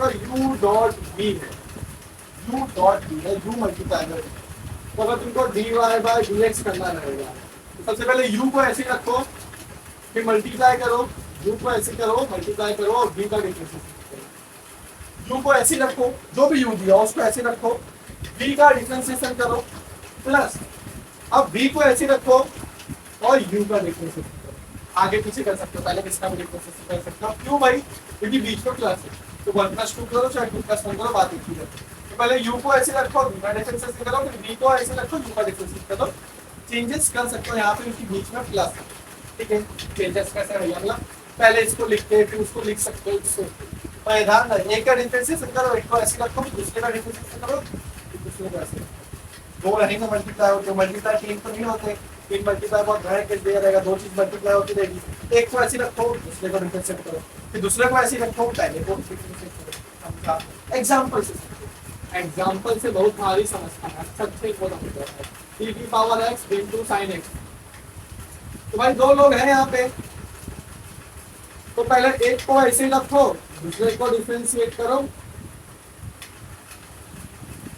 डॉट v है, u डॉट v है, u मल्टीप्लाई कर, तो अगर तुमको dy बाय dx करना रहेगा तो सबसे पहले u को ऐसे रखो, फिर मल्टीप्लाई करो, u को ऐसे करो मल्टीप्लाई करो और v का डिफरेंशिएशन करो। u को ऐसे रखो, जो भी u दिया उसको ऐसे रखो, v का डिफरेंशिएशन करो प्लस, अब v को ऐसे रखो और u का डिफरेंशिएशन करो। आगे पीछे कर सकते हो, पहले किसका भी डिफरेंशिएशन कर सकते हो, क्यों भाई, क्योंकि बीच में प्लस है, तो 1 + 2 करो चाहे 2 + 1 करो, बात एक ही है। तो पहले u को ऐसे रखो, v का डिफरेंशिएशन करो, फिर v को ऐसे रखो, u का डिफरेंशिएशन करो, चेंजेस कर सकते हो यहाँ पे क्योंकि बीच में प्लस है। ठीक है, चेंजेस कैसे भैया, मतलब पहले इसको लिखते फिर उसको लिख सकते हो, इसको ध्यान रखिए, एक का डिफरेंशिएशन करो, एक को ऐसे रखो, दूसरे का डिफरेंशिएशन करो, दूसरे को ऐसे, दो रहेंगे मल्टीप्लाई होते, मल्टीप्लाई 3 तो नहीं होते, 3 मल्टीप्लाई बहुत घाय के दिया रहेगा, 2 चीज मल्टीप्लाई होती रहेगी, एक को ऐसे रखो दूसरे को डिफरेंशिएट करो, फिर दूसरे को ऐसे रखो पहले को डिफरेंशिएट करो। एग्जांपल से बहुत भारी समझना है, सबसे इम्पोर्टेंट है e की power x into sin x। तो भाई दो लोग हैं यहाँ पे, तो पहले एक को ऐसे रखो, दूसरे को डिफरेंशिएट करो,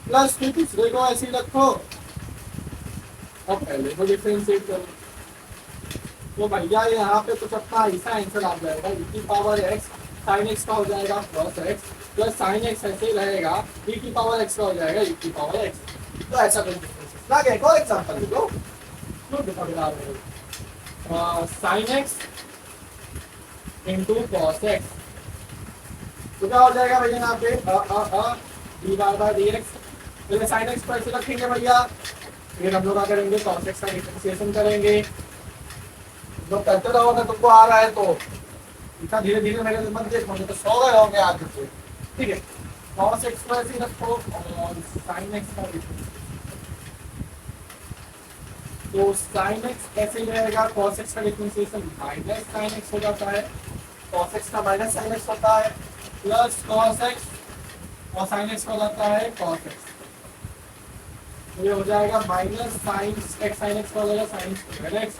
प्लस फिर दूसरे को ऐसे रखो और पहले को डिफरेंशिएट करो। तो भैया यहाँ पे कुछ अपना ऐसा आंसर आ जाएगा, e की पावर x sin x का हो जाएगा cos x plus sin x ऐसे ही रहेगा, e की पावर x का हो जाएगा e की पावर x। तो ऐसा कोई डिफरेंशिएशन आगे एक और एग्जांपल ले लो, क्यों दिखा रहे हो, sin x into cos x, तो क्या हो जाएगा भैया यहाँ पे dy बाय dx। पहले sin x को ऐसे रखेंगे भैया, फिर हम लोग क्या करेंगे cos x का डिफरेंशिएशन करेंगे, जो करते रहोगे तुमको आ रहा है तो इतना धीरे धीरे मेरे मत देखो, नहीं तो सो गए होंगे आगे से। ठीक है, cos x को ऐसे ही रखो और sin x का डिफरेंस, तो sin x ऐसे ही रहेगा, cos x का डिफरेंशिएशन माइनस sin x हो जाता है, cos x का माइनस sin x होता है, प्लस cos x और sin x हो जाता है cos x। तो ये हो जाएगा माइनस sin x का हो जाएगा sin square x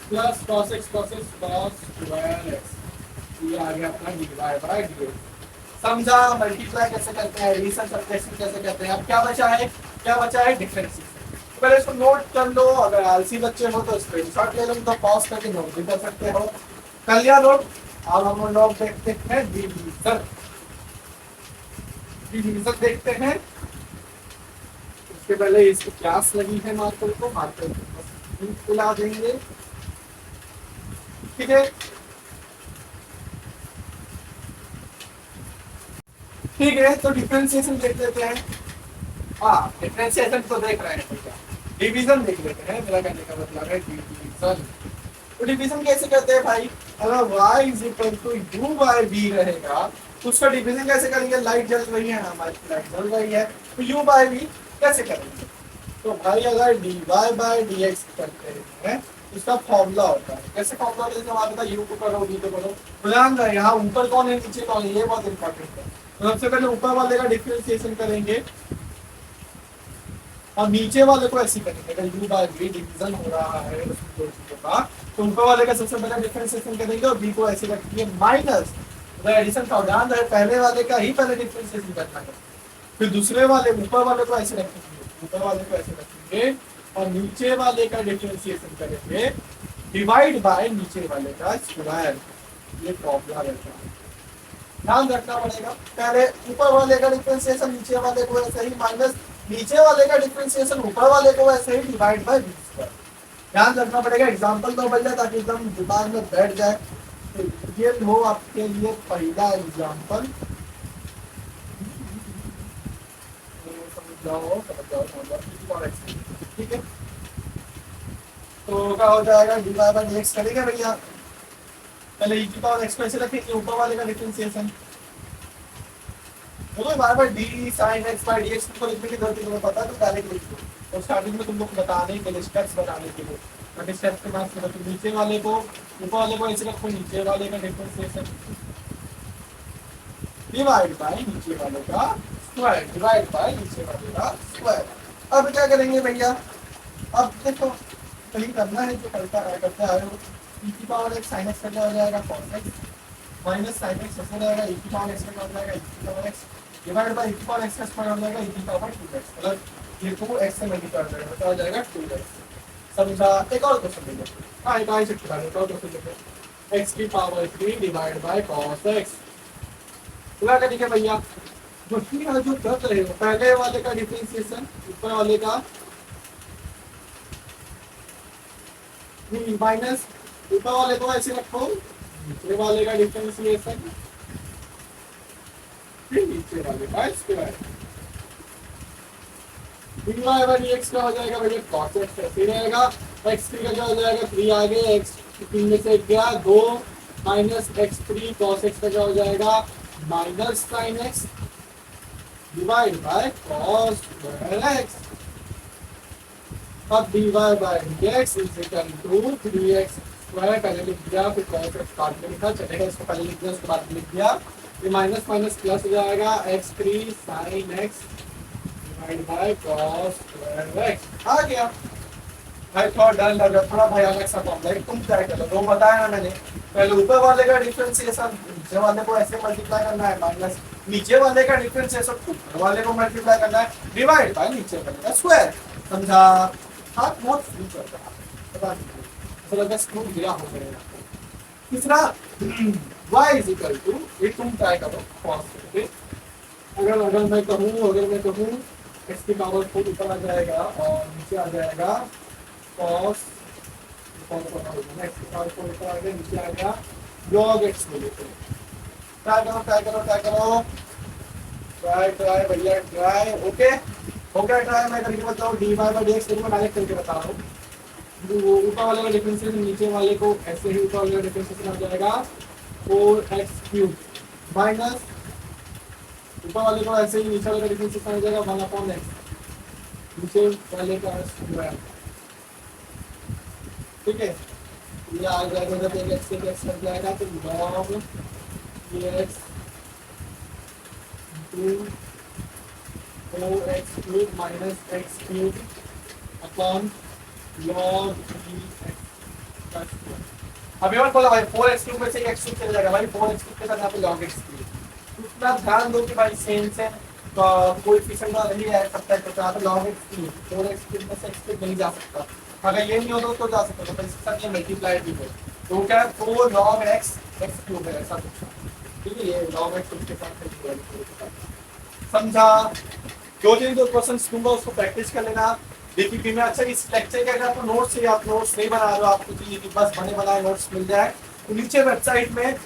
plus cos x cos square x। ये आ गया अपना dy/dx। समझा मल्टीप्लाई कैसे करते हैं, एडिशन सब्ट्रैक्शन कैसे करते हैं। अब क्या बचा है, क्या बचा है, डिफरेंशिएशन। तो पहले इसको नोट कर लो, अगर आलसी बच्चे हो तो स्क्रीनशॉट ले लो, तो पॉज करके नोट भी कर सकते हो। कर लिया नोट। अब हम लोग देखते हैं डिवीजन। डिवीजन देखते हैं, उसके पहले इसकी क्लास लगी है मार्कर को, मार्कर को खुला देंगे। ठीक है, ठीक है, तो डिफरेंशिएशन देख लेते हैं। हाँ, डिफरेंशिएशन तो देख रहे हैं भैया, डिवीजन देख लेते हैं। मेरा कहने का मतलब है डिवीजन। तो डिवीजन कैसे करते हैं भाई, अगर y is equal to u by v रहेगा तो उसका डिवीजन कैसे करेंगे। लाइट जल रही है, हमारी लाइट जल रही है, तो u बाय v कैसे करेंगे। तो भाई अगर dy बाय dx करते हैं उसका फॉर्मूला होता है। कैसे फॉर्मूला होता है, जैसे हमारे पास u को करो v को करो, ध्यान रहे यहाँ ऊपर कौन है नीचे कौन है, ये बहुत इंपॉर्टेंट है। तो सबसे पहले ऊपर वाले का डिफरेंशिएशन करेंगे और नीचे वाले को ऐसे करेंगे। अगर u बाय v डिवीजन हो रहा है उसमें दो चीजों का, तो ऊपर वाले का सबसे पहले डिफरेंशिएशन करेंगे और v को ऐसे रखेंगे माइनस, एडिशन का ध्यान रहे पहले वाले का ही पहले डिफरेंशिएशन करना है, फिर दूसरे वाले ऊपर वाले को ऐसे रखेंगे, ऊपर वाले को ऐसे रखेंगे और नीचे वाले का डिफरेंशिएशन करेंगे डिवाइड बाय नीचे वाले का स्क्वायर। ये फॉर्मूला रहता है, ध्यान रखना पड़ेगा। पहले ऊपर वाले का डिफरेंशिएशन नीचे वाले को ऐसे ही माइनस, नीचे वाले का डिफरेंशिएशन ऊपर वाले को ऐसे ही डिवाइड बाय v स्क्वायर। ध्यान रखना पड़ेगा, एग्जांपल तो बन जाए ताकि एकदम दिमाग में बैठ जाए। तो ये हो आपके लिए पहला एग्जांपल, समझ जाओ। ठीक है, तो क्या हो जाएगा, dy बाय dx करेंगे भैया। पहले e की पावर x को ऐसे रखेंगे, ऊपर वाले का डिफरेंशिएशन, तो बार-बार d sin x by dx को लिखने की जरूरत नहीं, पता तो डायरेक्ट लिख दो। तो स्टार्टिंग में तुम लोग बताने के लिए, स्टेप्स बताने के लिए, बाकी स्टेप्स के बाद फिर तुम नीचे वाले को ऊपर वाले को ऐसे रखो, नीचे वाले का डिफरेंशिएशन डिवाइड बाय नीचे वाले का स्क्वायर, डिवाइड बाय नीचे वाले का स्क्वायर। अब क्या करेंगे भैया, अब देखो कहीं करना है जो करते आए हो। e की पावर x sin x करना हो जाएगा cos x minus sin x ऐसे रहेगा, e की पावर x करना हो जाएगा e की power x divide bye e की पावर x का स्क्वायर हो जाएगा e की पावर 2x, मतलब ये 2x से मल्टीप्लाई कर देंगे तो आ जाएगा 2x। समझा। एक और क्वेश्चन देखो, हां एक आई सकता है, एक और क्वेश्चन देखो, x की power 3 divide by cos x। क्या करेंगे भैया, जो कर रहे हो पहले वाले का डिफरेंशिएशन ऊपर वाले का माइनस, ऊपर वाले को ऐसे रखो, नीचे वाले का डिफरेंशिएशन फिर नीचे वाले का स्क्वायर। dy बाय dx का हो जाएगा भैया cos x ऐसे रहेगा, x3 का क्या हो जाएगा 3 आगे, x 3 में से गया 2 माइनस x3 cos x का क्या हो जाएगा minus sin x divide by cos x। अब dy by dx is equal to 3x square, पहले लिख दिया फिर cos x बाद में लिखा, चलेगा इसको पहले लिख दिया उसके बाद में लिख दिया, ये माइनस माइनस प्लस हो जाएगा x3 sin x divide by cos x। आ गया भाई, थोड़ा डर लग रहा, थोड़ा भयानक सा फॉर्मूला है, तुम ट्राई कर लो। दो बताया ना मैंने, पहले ऊपर वाले का डिफरेंशिएशन नीचे वाले को ऐसे मल्टीप्लाई करना है माइनस, नीचे वाले का डिफरेंशिएशन ऊपर वाले को मल्टीप्लाई करना है डिवाइड बाय नीचे वाले का स्क्वायर। समझा। हाथ बहुत फ्री करता है, पता नहीं तो लगा स्क्रू गिरा हो गया। तीसरा y इज इक्वल टू, ये तुम ट्राई करो cos करके, अगर मैं कहूँ x की पावर 4 ऊपर आ जाएगा और नीचे आ जाएगा cos, x की पावर 4 ऊपर आ गया नीचे आ गया log x ले लेते हैं। ट्राई करो भैया ट्राई। ओके हो गया ट्राई, मैं करके बताऊँ dy बाय dx को मैं डायरेक्ट करके बता रहा हूँ। ऊपर वाले का डिफरेंशिएशन नीचे वाले को ऐसे ही ऊपर वाले का डिफरेंशिएशन आ जाएगा 4x³ माइनस ऊपर वाले को ऐसे ही नीचे वाले का डिफरेंशिएशन हो जाएगा 1/x, नीचे वाले का स्क्वायर। ठीक है, ये आ जाएगा जब एक एक्स एक एक्स कट जाएगा तो log x into 4x³ minus x³ upon log x plus 4। अभी और बोला भाई 4x³ में से एक x³ चला जाएगा भाई, 4x³ के साथ यहाँ पे log x³। इतना ध्यान दो कि भाई सेम से कोएफिशिएंट का नहीं ऐड सकता है, तो यहाँ पे log x³ 4x³ में से x³ नहीं जा सकता। अगर ये नहीं होता तो जा सकता, तो इसके साथ ये मल्टीप्लाई भी हो तो क्या 4 log x x³ है ऐसा कुछ। ठीक है, ये log x उसके साथ समझा। दो दिन दो क्वेश्चन दूंगा, उसको प्रैक्टिस कर लेना डीपीपी में। अच्छा, इस लेक्चर के अगर आपको नोट्स चाहिए, आप नोट्स नहीं बना रहे हो, आपको चाहिए कि बस बने बनाए नोट्स मिल जाए, तो नीचे वेबसाइट में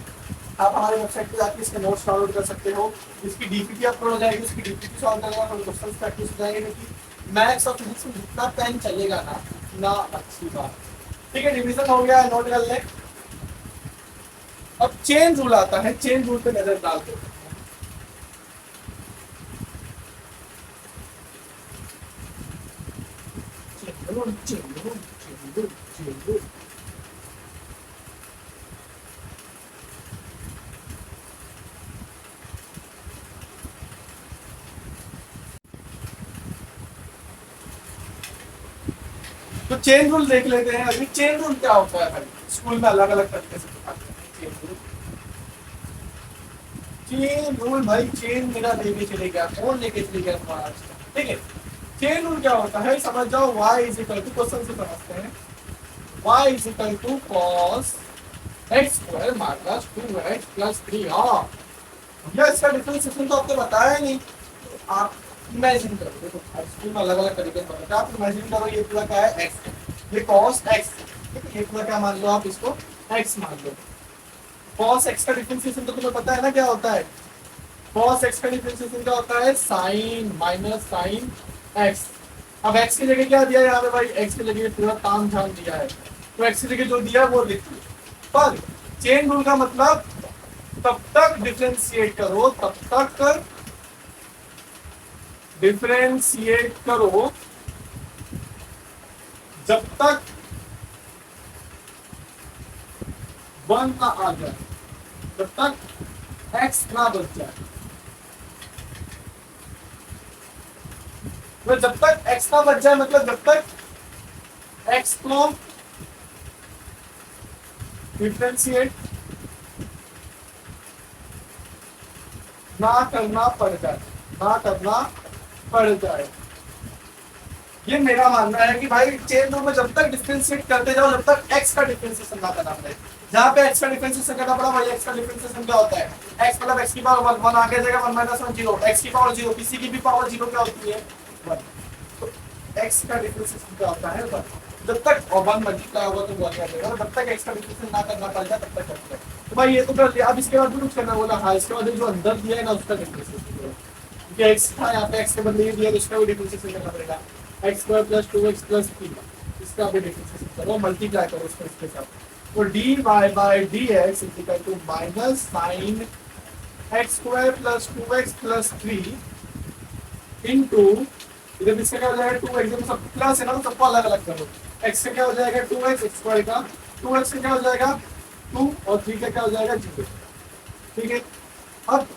आप हमारे वेबसाइट पे जाके इसके नोट्स डाउनलोड कर सकते हो। इसकी डीपीपी अपलोड हो जाएगी, उसकी डीपीपी सॉल्व करना, थोड़े क्वेश्चन प्रैक्टिस हो जाएंगे, क्योंकि मैथ्स और फिजिक्स में जितना टाइम चलेगा ना अच्छी बात। ठीक है, डिवीजन हो गया, नोट कर ले। अब चेन रूल आता है, चेन रूल पे नजर डालते हैं। तो चेन रूल देख लेते हैं। अभी चेन रूल क्या होता है भाई, स्कूल में अलग अलग तरीके से पढ़ाते हैं चेन रूल। चेन रूल भाई, चेन मेरा लेके चले गया, कौन लेके चले गया तुम्हारा? ठीक है, चेन रूल क्या होता है समझ जाओ। y is equal to, question से समझते हैं, y is equal to cos x² minus 2x plus 3। हाँ भैया, इसका डिफरेंशिएशन तो आपको बताया नहीं, आप इमेजिन करो। देखो स्कूल में अलग अलग तरीके से बताते हैं, आप इमेजिन करो ये पूरा क्या है x, ये cos x, ये पूरा क्या मान लो आप, इसको x मान लो। cos x का डिफरेंशिएशन तो तुम्हें पता है ना क्या होता है। cos x का डिफरेंशिएशन क्या होता है, sin माइनस sin x। अब x की जगह क्या दिया है यहाँ पे भाई, x की जगह पूरा ताम झाम दिया है, तो x की जगह जो दिया है वो लिख लो। पर चेन रूल का मतलब तब तक डिफरेंशिएट करो, तब तक डिफरेंशिएट करो जब तक 1 ना आ जाए, जब तक x ना बच जाए। तो जब तक x ना बच जाए मतलब जब तक x को डिफरेंशिएट ना करना पड़ जाए, ना करना पड़ जाए। ये मेरा मानना है कि भाई चेन रूल में जब तक डिफरेंशिएट करते जाओ, जब तक x का डिफरेंशिएशन ना करना पड़े। जहां पे x का डिफरेंशिएशन करना पड़ा, भाई x का डिफरेंशिएशन क्या होता है, x मतलब x की पावर 1 आगे जाएगा 1 माइनस 1 0, x की पावर 0, किसी की भी पावर 0 क्या होती है 1। तो x का डिफरेंशिएशन क्या होता है 1। जब तक 1 मल्टीप्लाई होगा तो 1 आ जाएगा, जब तक x का डिफरेंशिएशन ना करना पड़ जाए तब तक करते हैं। तो भाई ये तो कर लिया, अब इसके बाद भी कुछ करना बोला। हाँ, इसके बाद जो अंदर दिया है ना उसका डिफरेंशिएशन, क्योंकि x था यहाँ पे, x के बदले ये दिया तो इसका भी डिफरेंशिएशन करना पड़ेगा। x² प्लस 2x प्लस 3, इसका भी डिफरेंशिएशन करो, मल्टीप्लाई करो इसको इसके साथ। तो dy by dx is equal to minus sin x² plus 2x plus 3 into, इधर इसका क्या हो जाएगा 2x, जब सब प्लस है ना तो सबको अलग अलग करो। x का क्या हो जाएगा 2x, x² का 2x का क्या हो जाएगा 2 और 3 का क्या हो जाएगा 0। ठीक है, अब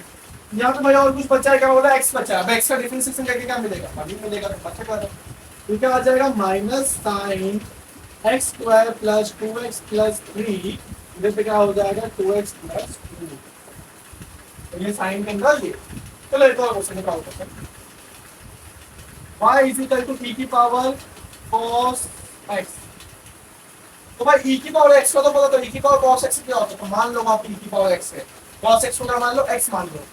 यहाँ पे भाई और कुछ बचा है, क्या बोला x बचा है। अब x का डिफरेंशिएशन करके क्या मिलेगा, अभी मिलेगा तो बचा कर दो। तो क्या आ जाएगा minus sin x² plus 2x plus 3, इधर पे क्या हो जाएगा 2x प्लस 2। तो ये साइन का निकाल दिए। चलो एक और क्वेश्चन निकालो। Question y is equal to e की पावर cos x। तो भाई e की पावर x का तो पता, तो e की पावर cos x क्या होता है, तो मान लो आप e की पावर x है, cos x को क्या मान लो x मान लो।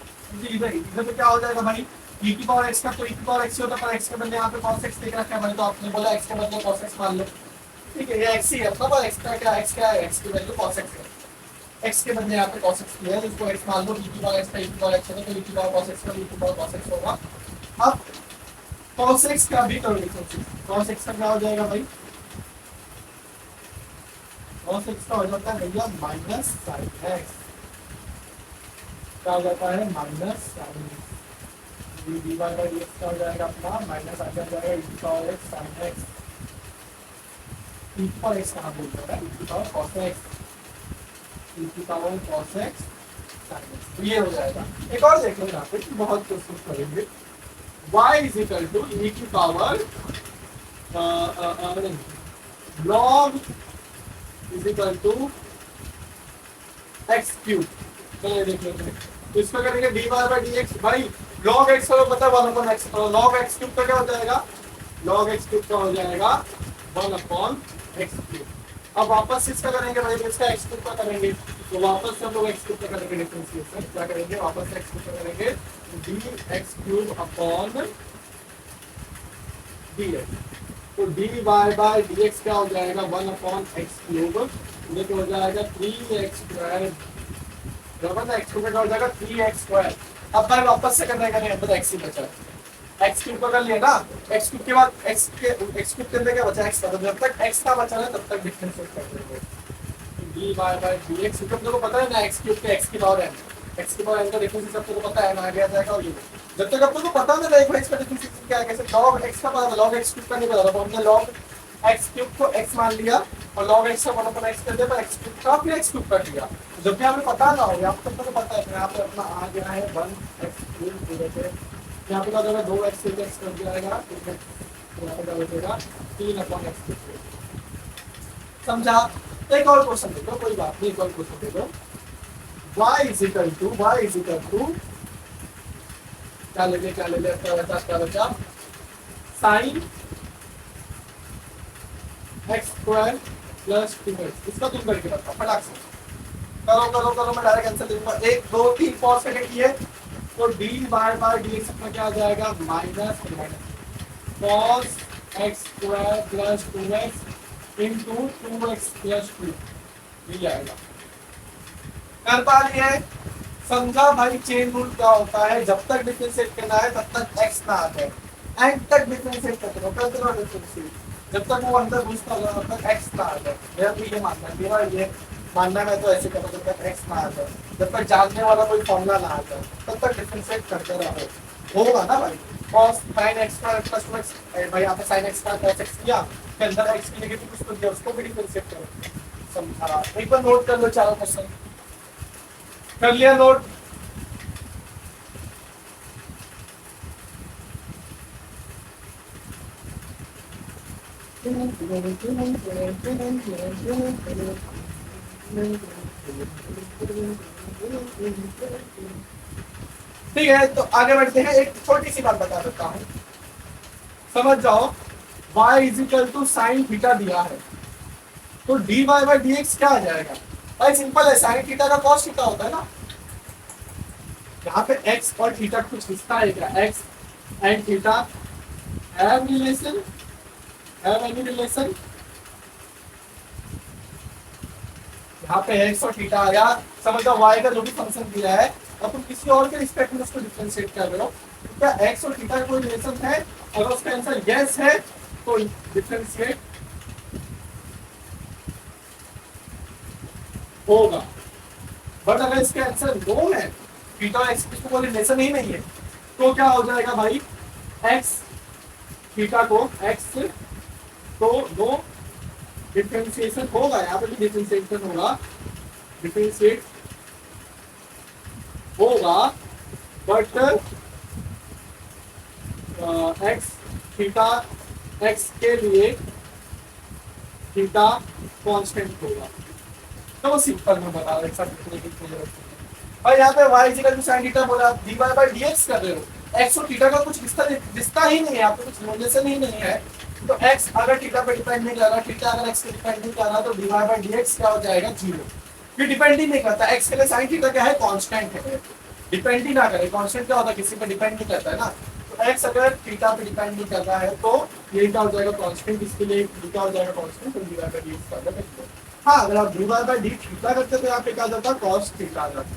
इधर पे क्या हो जाएगा भाई e की पावर x का, तो e की पावर x ही होता है, पर x के बदले यहाँ पे cos x देख रखा है भाई, तो आपने बोला x के बदले cos x मान लो। ठीक है, ये x ही है, मतलब x का क्या, x क्या है, x की वैल्यू cos x है, x के बदले यहाँ पे cos x किया है, इसको x मान लो। e की पावर x का e की पावर x है, तो e की पावर cos x का e की पावर cos x होगा। अब cos x का भी करो, cos x का क्या हो जाएगा भाई, cos x का हो जाता है भैया माइनस sin x। क्या हो जाता है minus sine d y by d x का हो जाएगा अपना माइनस आ जाएगा ई की power x sine x e की पावर एक्स कहाँ बोल रहा है ई की पावर कॉस एक्स ई की power cos x sine x ये हो जाएगा। एक और देख लो यहाँ पे बहुत क्वेश्चन करेंगे y is equal to e की power log is equal to x cube. चलिए देख लेते हैं तो इसको करेंगे d y by d x भाई log x का पता है 1/x log x क्यूब का क्या हो जाएगा log x क्यूब का हो जाएगा 1/x क्यूब। अब वापस इसका करेंगे भाई इसका x क्यूब का करेंगे तो वापस हम लोग x क्यूब का करेंगे डिफरेंशिएशन क्या करेंगे वापस x क्यूब का करेंगे dx क्यूब अपॉन dx तो dy बाई dx क्या हो जाएगा 1/x क्यूब ये क्या हो जाएगा 3x स्क्वायर बराबर ना x क्यूब का हो जाएगा 3x स्क्वायर। अब भाई वापस से करना है बता x ही बचा है x क्यूब का कर लिया ना x क्यूब के बाद x क्यूब के अंदर क्या बचा x का तो जब तक x का बचा है तब तक डिफरेंशिएट कर देंगे dy बाई dx क्योंकि अपने को पता है ना x क्यूब के x की पावर n x की पावर n का डिफरेंशिएशन सबको तो पता है ना आगे आ जाएगा और ये जब तक अपने को पता ना भाई इसका डिफरेंशिएशन क्या है कैसे log x का पता log x क्यूब का नहीं पता तो हमने log x क्यूब को x मान लिया और log x का 1/x कर दिया पर x क्यूब का फिर x क्यूब कर दिया जब भी हमें पता ना हो यहाँ पे तो पता है यहाँ पे अपना आ गया है 1x क्यूब यहाँ पे क्या हो जाएगा 2x से x कर दिया जाएगा यहाँ पे क्या हो जाएगा 3/x समझा। एक और क्वेश्चन देखो कोई बात नहीं एक और क्वेश्चन देखो y इज इक्वल टू क्या ले क्या बचा sine x square plus 2x इसका तुम करके बताओ फटाक से करो मैं डायरेक्ट आंसर दूंगा 1 2 3 4 सेकंड किए तो dy बाय dx में क्या आ जाएगा minus cos x square plus 2x into 2x plus 2 ये आएगा। कर पा लिए समझा भाई चेन रूल क्या होता है जब तक डिफरेंशिएट करना है तब तक x ना आ जाए एंड तक डिफरेंशिएट करते रहो डिफरेंशिएट जब तक वो अंदर घुसता होगा तब तक x ना आ जाए मेरा भी ये मानना है मेरा ये मानना है मैं तो ऐसे करता जब तक x ना आ जाए जब तक जानने वाला कोई फॉर्मूला ना आ जाए तब तक डिफरेंशिएट करते रहो होगा ना भाई cos sin x square plus 2x भाई यहाँ पे sin x square plus x किया फिर अंदर x की नेगेटिव कुछ तो दिया उसको भी डिफरेंशिएट करो समझा। एक बार नोट कर लो चारों क्वेश्चन कर लिया नोट ठीक है तो आगे बढ़ते हैं एक छोटी सी बात बता देता हूं समझ जाओ y is equal to sine theta दिया है तो dy बाई dx क्या आ जाएगा भाई सिंपल है साइन थीटा का cos थीटा होता है ना यहाँ पे x और थीटा कुछ रिश्ता है क्या x and theta have relation have any relation यहाँ पे x और थीटा आ गया समझ लो y का जो भी फंक्शन दिया है अब तुम किसी और के रिस्पेक्ट में उसको डिफरेंशिएट कर रहे हो क्या x और थीटा का कोई रिलेशन है अगर उसका आंसर यस है तो डिफरेंशिएट होगा बट अगर इसका आंसर नो है थीटा और x की कोई रिलेशन ही नहीं है तो क्या हो जाएगा भाई x थीटा को x तो नो डिफरेंशिएशन होगा यहाँ पे भी डिफरेंशिएशन होगा डिफरेंशिएट होगा बट x थीटा x के लिए थीटा कांस्टेंट होगा तो सिंपल में बता रहा एक लिखने की जरूरत नहीं भाई यहाँ पे y equal to sin theta बोला dy बाई dx कर रहे हो x और थीटा का कुछ रिश्ता ही नहीं है यहाँ पे कुछ रिलेशन ही नहीं है तो x अगर थीटा पे डिपेंड नहीं कर रहा थीटा अगर x पे डिपेंड नहीं कर रहा तो dy बाई dx क्या हो जाएगा 0 ये डिपेंड ही नहीं करता x के लिए sin थीटा क्या है कांस्टेंट है डिपेंड ही ना करे कांस्टेंट क्या होता है किसी पे डिपेंड नहीं करता है ना तो x अगर थीटा पे डिपेंड नहीं कर रहा है तो ये क्या हो जाएगा कांस्टेंट इसके लिए क्या हो जाएगा कांस्टेंट तो dy बाई dx कर देंगे। हाँ अगर आप dy बाई d थीटा करते तो यहाँ पे क्या जाता cos थीटा आ जाता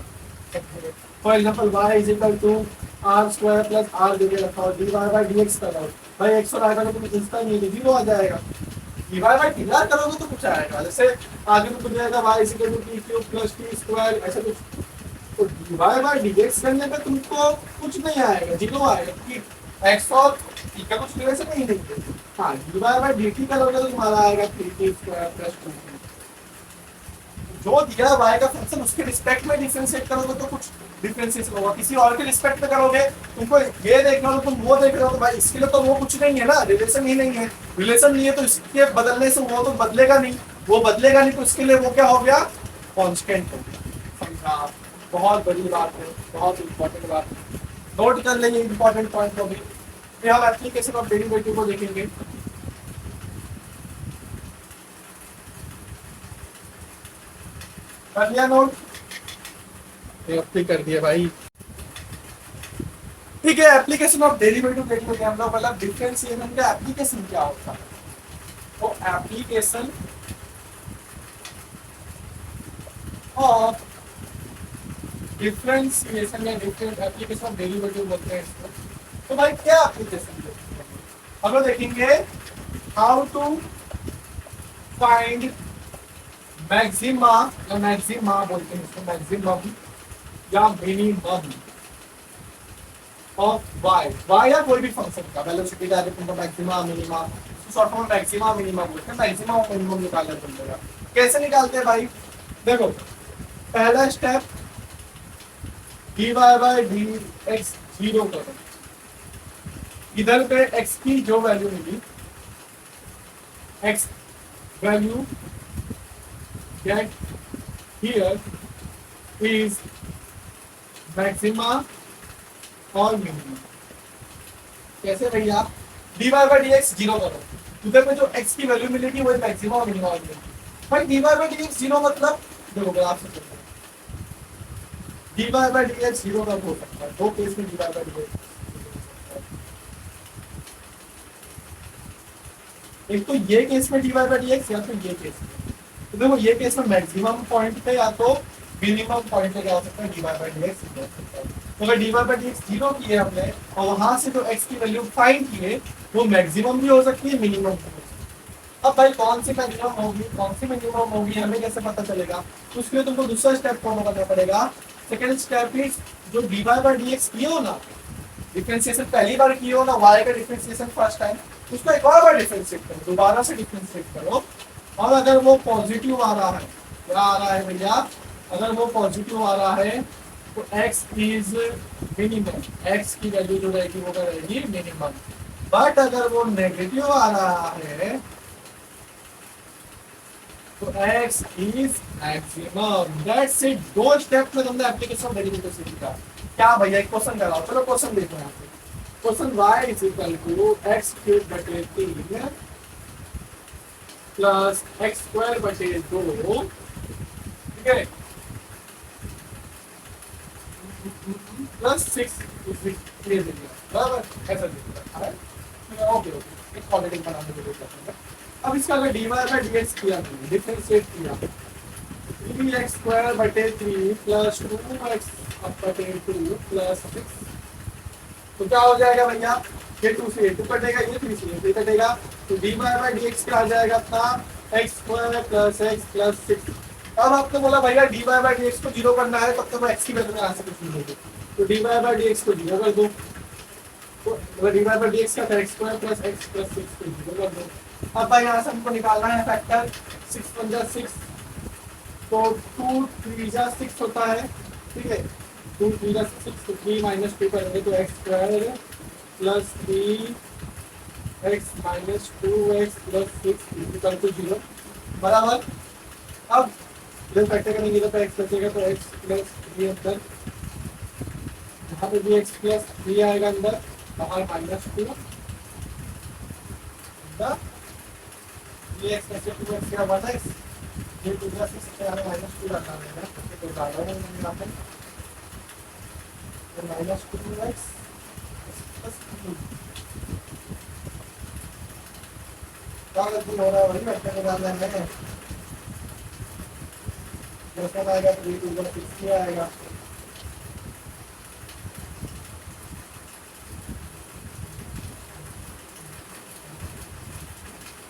for example y is equal to r square plus r दे के रखा हो dy बाई dx कर रहा हो भाई x और r का तो कुछ रिश्ता नहीं है 0 आ जाएगा dy बाई थीटा करोगे तो कुछ आएगा जैसे आगे तो कुछ जाएगा y is equal to t cube plus t square ऐसा कुछ तो डिवाइड बाय डीएक्स करने पे तुमको कुछ नहीं आएगा, जीरो आएगा कि एक्स और टी का कुछ रिलेशन नहीं है। हाँ, डिवाइड बाय डी टी करोगे तो तुम्हारा आएगा three T square plus two T. जो दिया y का फंक्शन उसके रिस्पेक्ट में डिफरेंशिएट करोगे तो कुछ डिफरेंशिएशन होगा, किसी और के रिस्पेक्ट में करोगे तुमको ये देखना हो तुम वो देख रहे हो तो भाई इसके लिए तो वो कुछ नहीं है ना, रिलेशन ही नहीं है। रिलेशन नहीं है तो इसके बदलने से वो तो बदलेगा नहीं, वो बदलेगा नहीं तो इसके लिए वो क्या हो गया, कांस्टेंट हो गया। समझा? बहुत बड़ी बात है, बहुत इंपॉर्टेंट बात है, नोट कर लेंगे इंपॉर्टेंट पॉइंट को भी। फिर हम एप्लीकेशन ऑफ डेरिवेटिव को देखेंगे। कर लिया नोट? कर दिया भाई। ठीक है, एप्लीकेशन ऑफ डेरिवेटिव देख लेंगे हम लोग। मतलब डिफरेंशिएशन का एप्लीकेशन क्या होता है, तो एप्लीकेशन ऑफ डिफरेंशिएशन या डिफरेंट एप्लीकेशन ऑफ डेरिवेटिव बोलते हैं इसको। तो भाई क्या एप्लीकेशन हम लोग देखेंगे, हाउ टू फाइंड मैक्सिमा या मैक्सिमा बोलते हैं इसको, मैक्सिमम या मिनिमम ऑफ वाई, वाई या कोई भी फंक्शन का वेलोसिटी का तुमको maxima minima, short form maxima minima बोलते हैं। मैक्सिमा और मिनिमम निकालना पड़ेगा। कैसे निकालते हैं भाई, देखो पहला step d y by d x zero करो, इधर पे x की जो वैल्यू मिली, x value get here is maxima और मिनिमम। कैसे भैया, dy by dx जीरो करो, उधर पे जो x की वैल्यू मिलेगी वही मैक्सिमा और मिनिमम मिलेगी। भाई dy by dx जीरो मतलब देखो ग्राफ से dy by dx जीरो कब हो सकता है, दो केस में dy by dx। एक तो ये केस में dy by dx या तो ये केस में। तो देखो ये केस में मैक्सिमम पॉइंट पे या तो मिनिमम पॉइंट पे क्या हो सकता है, dy by dx हो सकता है। तो अगर dy by dx जीरो किए हमने और वहां से जो x की वैल्यू फाइंड किए वो मैक्सिमम भी हो सकती है, मिनिमम भी हो सकती है। अब भाई कौन सी मैक्सिमम होगी कौन सी मिनिमम होगी हमें कैसे पता चलेगा, तो उसके लिए तुमको दूसरा स्टेप फॉलो करना पड़ेगा। सेकेंड स्टेप इज जो dy by dx किए हो ना, डिफरेंशिएशन पहली बार किए हो ना, y का डिफरेंशिएशन फर्स्ट टाइम, उसको एक और बार डिफरेंशिएट करो, दोबारा से डिफरेंशिएट करो। और अगर वो पॉजिटिव आ रहा है, क्या आ रहा है भैया, अगर वो पॉजिटिव आ रहा है तो x इज मिनिमम, x की वैल्यू जो रहेगी वो रहेगी मिनिमम। बट अगर वो नेगेटिव आ रहा है तो x is maximum. That's it. दो स्टेप में तुमने एप्लीकेशन ऑफ डेरिवेटिव सीखा। क्या भैया एक क्वेश्चन कराओ, चलो क्वेश्चन देखो यहाँ पे। Question y is equal to x cube बटे 3 प्लस एक्स स्क्वायर बटे 2, ठीक है, प्लस 6 ये देखिए बराबर ऐसा दिखता है। ओके ओके, एक ऑलरेडी बनाने के लिए। अब इसका अगर dy by dx किया मैंने, डिफरेंशिएट किया, 3x स्क्वायर बटे 3 प्लस 2x बटे 2 प्लस 6, तो क्या हो जाएगा भैया, ये 2 से 2 कटेगा, ये 3 से 3 कटेगा, तो dy by dx क्या आ जाएगा अपना x square plus x plus 6। अब आपने बोला भैया dy by dx को जीरो करना है, तब तो मैं x की वैल्यू यहाँ से कुछ नहीं होगी, तो dy by dx को जीरो कर दो। तो अगर dy by dx का x square plus x plus 6 को जीरो कर दो। अब भाई यहाँ से हमको निकालना है फैक्टर, 6 × 6, तो 2 3 जा 6 होता है, ठीक है, 2 3 जा 6, तो 3 माइनस 2 करेंगे तो x square plus 3x minus 2x plus 6 equal to 0 बराबर। अब इधर फैक्टर करेंगे तो x बचेगा, तो x प्लस 3 अंदर, यहाँ पे भी x प्लस 3 आएगा अंदर, बाहर माइनस 2, ये x प्लस 2x क्या बचा, ये 2 प्लस 6 से हमें माइनस 2 रखना है, तो ज़्यादा है यहाँ पे, तो माइनस 2x प्लस 2 क्या गलती हो रहा है भाई, फैक्टर निकालना है, जैसा आएगा तो ये 2 प्लस 6 आएगा।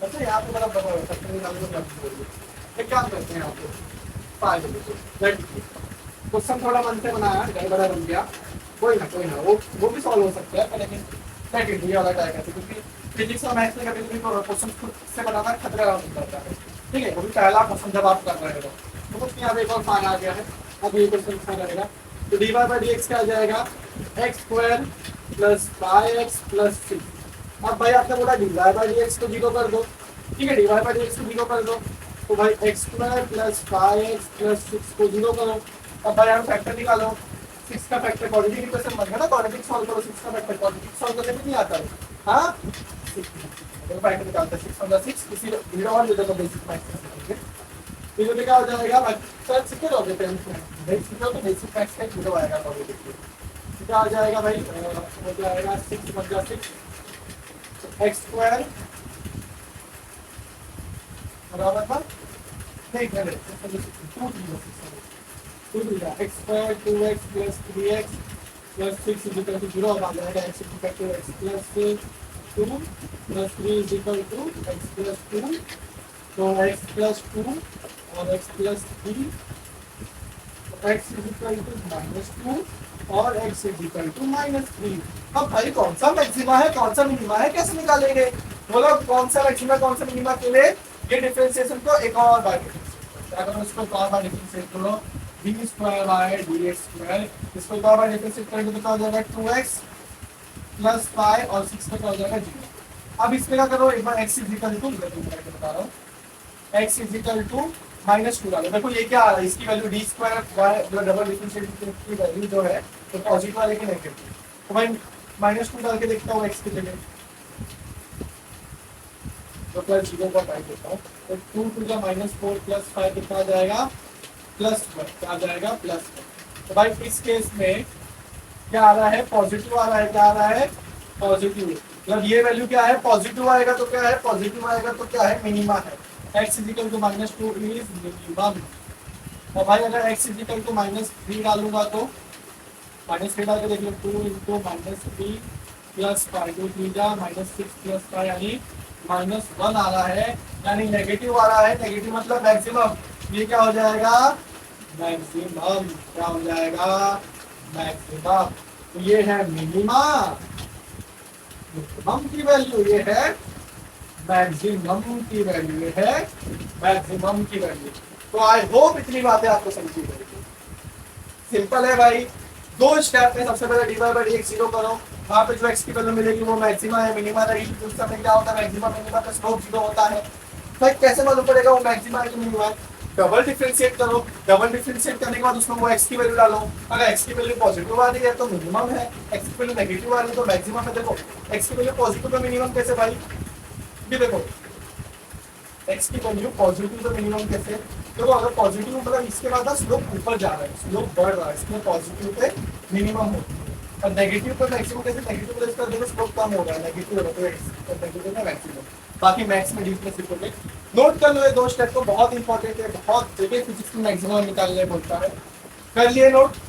अच्छा यहाँ पे बड़ा बता फैक्टर निकालने को क्या बोलिए, एक काम करते हैं आपको 5 लेट क्वेश्चन थोड़ा मन से बनाया, गड़बड़ा बन गया, कोई ना, वो भी सॉल्व हो सकता है, पर लेकिन नहीं ये वाला ट्राई करते, क्योंकि फिजिक्स और मैथ्स में कभी कभी क्वेश्चन खुद से बनाना खतरा हो जाता है। ठीक है, वो भी पहला क्वेश्चन जब आप कर रहे हो तो कुछ यहाँ पे एक और मान आ गया है। अब ये क्वेश्चन इसमें रहेगा, तो d y by d x क्या आ जाएगा, x square plus by x plus six. अब भाई आपने बोला d y by d x को जीरो कर दो, ठीक है, d y by d x को जीरो कर दो, तो भाई x square plus by x plus six को जीरो करो। अब भाई हम फैक्टर निकालो, सिक्स का फैक्टर क्वाड्रेटिक इक्वेशन बन गया ना, क्वाड्रेटिक सॉल्व करो, सिक्स का फैक्टर क्वाड्रेटिक सॉल्व करने में नहीं आता है। हाँ, तो फैक्टर निकालते हैं, 6 × 6 किसी वीडियो और वीडियो को बेसिक मैथ्स में सीखेंगे। तो ये क्या हो जाएगा, सर सीखे रहोगे टेंथ में, बेसिक तो बेसिक मैथ्स का एक वीडियो आएगा क्वाड्रेटिक। क्या हो जाएगा भाई, हो जाएगा 6 × 6 एक्स स्क्वायर बराबर पर नहीं कर x square 2x plus 3x plus 6 is equal to 0 आ जाएगा, x is equal to x plus 2 plus 3 is equal to x plus 2, तो x प्लस 2 और x plus 3, x is equal to -2 और x is equal to -3। अब भाई कौन सा maxima है कौन सा मिनिमा है, कैसे निकालेंगे, बोलो कौन सा मैक्सिमा कौन सा मिनिमा के लिए। ये डिफरेंशिएशन को एक और बार अगर उसको एक और बार डिफरेंशिएट करो, D square by D x square, इसको एक और बार डिफरेंशिएट करेंगे तो क्या हो जाएगा 2x प्लस 5 और 6 का क्या हो जाएगा 0। अब इसमें क्या करो, एक बार x इज इक्वल टू बता रहा हूँ, x इज इक्वल टू -2 डालो। देखो ये क्या आ रहा है, इसकी वैल्यू डी स्क्वायर बाय जो डबल डिफरेंशिएट की वैल्यू जो है तो पॉजिटिव वाले की नेगेटिव, तो भाई -2 डाल के देखता हूँ x की जगह, तो प्लस 0 का टाइप देता हूँ, तो 2 × -4 प्लस 5 कितना आ जाएगा +1, क्या आ जाएगा +1। तो भाई इस केस में क्या आ रहा है, पॉजिटिव आ रहा है, क्या आ रहा है पॉजिटिव, मतलब ये वैल्यू क्या है पॉजिटिव आएगा तो क्या है, पॉजिटिव आएगा तो क्या है मिनिमा है, x is equal to -2 is minimum. और भाई अगर x इज इक्वल टू -3 डालूंगा तो -3 डाल के देख लो, 2 × -3 प्लस 5 2 3 जा -6 प्लस 5 यानी -1 आ रहा है, यानी नेगेटिव आ रहा है, नेगेटिव मतलब मैक्सिमम। ये क्या हो जाएगा मैक्सिमम, क्या हो जाएगा मैक्सिमम, तो ये है मिनिमा, मिनिमम की वैल्यू ये है मैक्सिमम की वैल्यू, ये है मैक्सिमम की वैल्यू। तो आई होप इतनी बातें आपको समझी गई। सिंपल है भाई, दो स्टेप में सबसे पहले d y by d x zero करो, वहाँ पे जो एक्स की वैल्यू मिलेगी वो मैक्सिमा है, मिनिमा रहेगी, उस समय क्या होता है मैक्सिमा मिनिमा का स्लोप जीरो होता है। भाई कैसे मालूम पड़ेगा वो मैक्सिमा है कि मिनिमा है, डबल डिफरेंशिएट करो, डबल डिफरेंशिएट करने के बाद उसमें वो एक्स की वैल्यू डालो, अगर एक्स की वैल्यू पॉजिटिव आ रही है तो मिनिमम है, एक्स की वैल्यू नेगेटिव आ रही है तो मैक्सिमम है। देखो एक्स की वैल्यू पॉजिटिव तो मिनिमम कैसे भाई, ये देखो एक्स की वैल्यू पॉजिटिव तो मिनिमम कैसे, देखो अगर पॉजिटिव मतलब इसके बाद स्लोप ऊपर जा रहा है, स्लोप बढ़ रहा है, इसमें पॉजिटिव पे मिनिमम होती है, और नेगेटिव पर मैक्सिमम कैसे, नेगेटिव पर इसका देखो स्लोप कम हो रहा है, नेगेटिव होता है तो नेगेटिव में मैक्सिमम, बाकी मैक्स में डीप में सीखोगे। नोट कर लो ये दो स्टेप को, बहुत इंपॉर्टेंट है, बहुत जगह फिजिक्स में मैक्सिमम निकालने बोलता है, कर लिए नोट।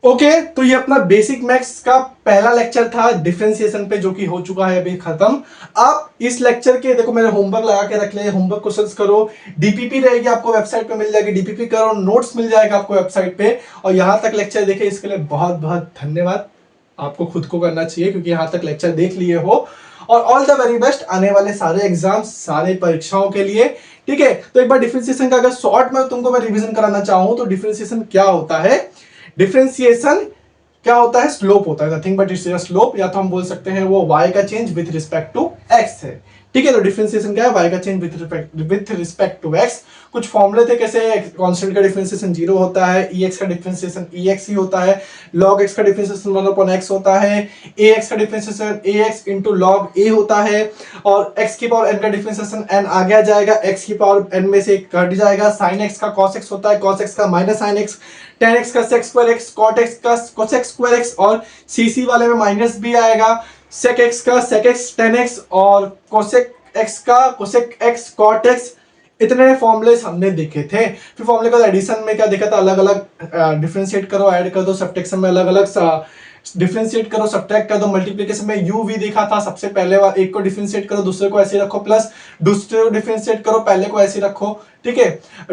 ओके तो ये अपना बेसिक मैथ्स का पहला लेक्चर था डिफरेंशिएशन पे, जो कि हो चुका है अभी खत्म। आप इस लेक्चर के देखो मैंने होमवर्क लगा के रख लिया, होमवर्क क्वेश्चंस करो, डीपीपी रहेगी आपको वेबसाइट पे मिल जाएगी, डीपीपी करो, नोट्स मिल जाएगा आपको वेबसाइट पे। और यहां तक लेक्चर देखे इसके लिए बहुत बहुत धन्यवाद, आपको खुद को करना चाहिए क्योंकि यहां तक लेक्चर देख लिए हो। और ऑल द वेरी बेस्ट आने वाले सारे एग्जाम्स, सारे परीक्षाओं के लिए। ठीक है, तो एक बार डिफरेंशिएशन का अगर शॉर्ट में तुमको मैं रिवीजन कराना चाहूं तो डिफरेंशिएशन क्या होता है, डिफरेंशिएशन क्या होता है, स्लोप होता है, नथिंग बट इट्स स्लोप, या तो हम बोल सकते हैं वो y का change with respect to x है। ठीक है, तो डिफरेंशिएशन क्या है, y का change with respect to x। कुछ फॉर्मूले थे कैसे, कांस्टेंट का डिफरेंशिएशन 0 होता है, ex का डिफरेंशिएशन ex ही होता है, log x का डिफरेंशिएशन 1/x होता है, ax का differentiation ax into log a होता है, और x की पावर n का डिफरेंशिएशन n आगे आ जाएगा, x की पावर n में से कट जाएगा, sin x का cos x होता है, cos x का minus sin x, tan x का sec square x, cot x का cosec square x, और cc वाले में माइनस भी आएगा, sec x का sec x tan x, और cosec एक्स का कोसेक एक्स कॉट एक्स, इतने फॉर्मूले हमने देखे थे। फिर फॉर्मूले का एडिशन में क्या देखा था, अलग अलग डिफरेंशिएट करो, ऐड कर दो, सब्ट्रैक्शन में अलग अलग डिफरेंशिएट करो, सब्ट्रैक्ट कर दो, मल्टीप्लिकेशन में यू वी देखा था, सबसे पहले एक को डिफरेंशिएट करो, दूसरे को ऐसे रखो, प्लस दूसरे को डिफरेंशिएट करो, पहले को ऐसे रखो, ठीक है।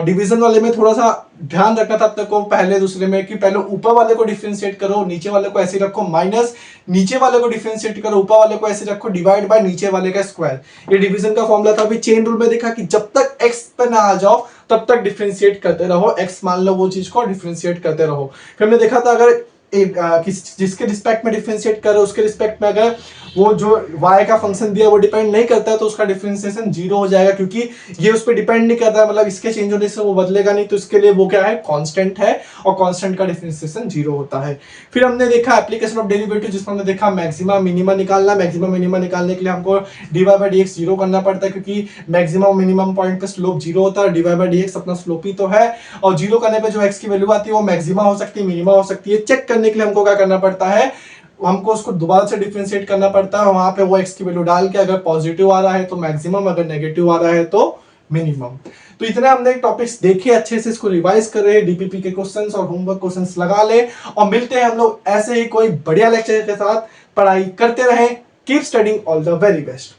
डिवीजन वाले में थोड़ा सा ध्यान रखना था तब को, पहले दूसरे में कि पहले ऊपर वाले को डिफरेंशिएट करो, नीचे वाले को ऐसे रखो, माइनस नीचे वाले को डिफरेंशिएट करो, ऊपर वाले को ऐसे रखो, डिवाइड बाय नीचे वाले का स्क्वायर। ये डिवीजन का फॉर्मूला था। अभी चेन रूल में देखा कि जब तक एक्स पे ना आ जाओ तब तक डिफरेंशिएट करते रहो, एक्स मान लो वो चीज को डिफरेंशिएट करते रहो। फिर हमने देखा था अगर जिसके रिस्पेक्ट में डिफरेंशिएट करो उसके रिस्पेक्ट में अगर वो जो y का फंक्शन दिया वो डिपेंड नहीं करता है तो उसका डिफरेंशिएशन जीरो हो जाएगा, क्योंकि ये उस पर डिपेंड नहीं करता है, मतलब इसके चेंज होने से वो बदलेगा नहीं, तो इसके लिए वो क्या है, कांस्टेंट है, और कांस्टेंट का डिफरेंशिएशन जीरो होता है। फिर हमने देखा एप्लीकेशन ऑफ डेरिवेटिव, जिसमें हमने देखा मैक्सिमा मिनिमा निकालना। मैक्सिमा मिनिमा निकालने के लिए हमको dy बाई dx जीरो करना पड़ता है, क्योंकि मैक्सिमम मिनिमम पॉइंट पे स्लोप जीरो होता है, dy बाई dx अपना स्लोप ही तो है, और जीरो करने पे जो x की वैल्यू आती है वो मैक्सिमा हो सकती है, मिनिमा हो सकती है। चेक करने के लिए हमको क्या करना पड़ता है, हमको उसको दोबारा से डिफरेंशिएट करना पड़ता है, वहां पे वो x की वैल्यू डाल के अगर पॉजिटिव आ रहा है तो मैक्सिमम, अगर नेगेटिव आ रहा है तो मिनिमम। तो इतना हमने टॉपिक्स देखे, अच्छे से इसको रिवाइज कर रहे हैं, डीपीपी के क्वेश्चंस और होमवर्क क्वेश्चंस लगा ले, और मिलते हैं हम लोग ऐसे ही कोई बढ़िया लेक्चर के साथ। पढ़ाई करते रहें, keep studying, all the very best.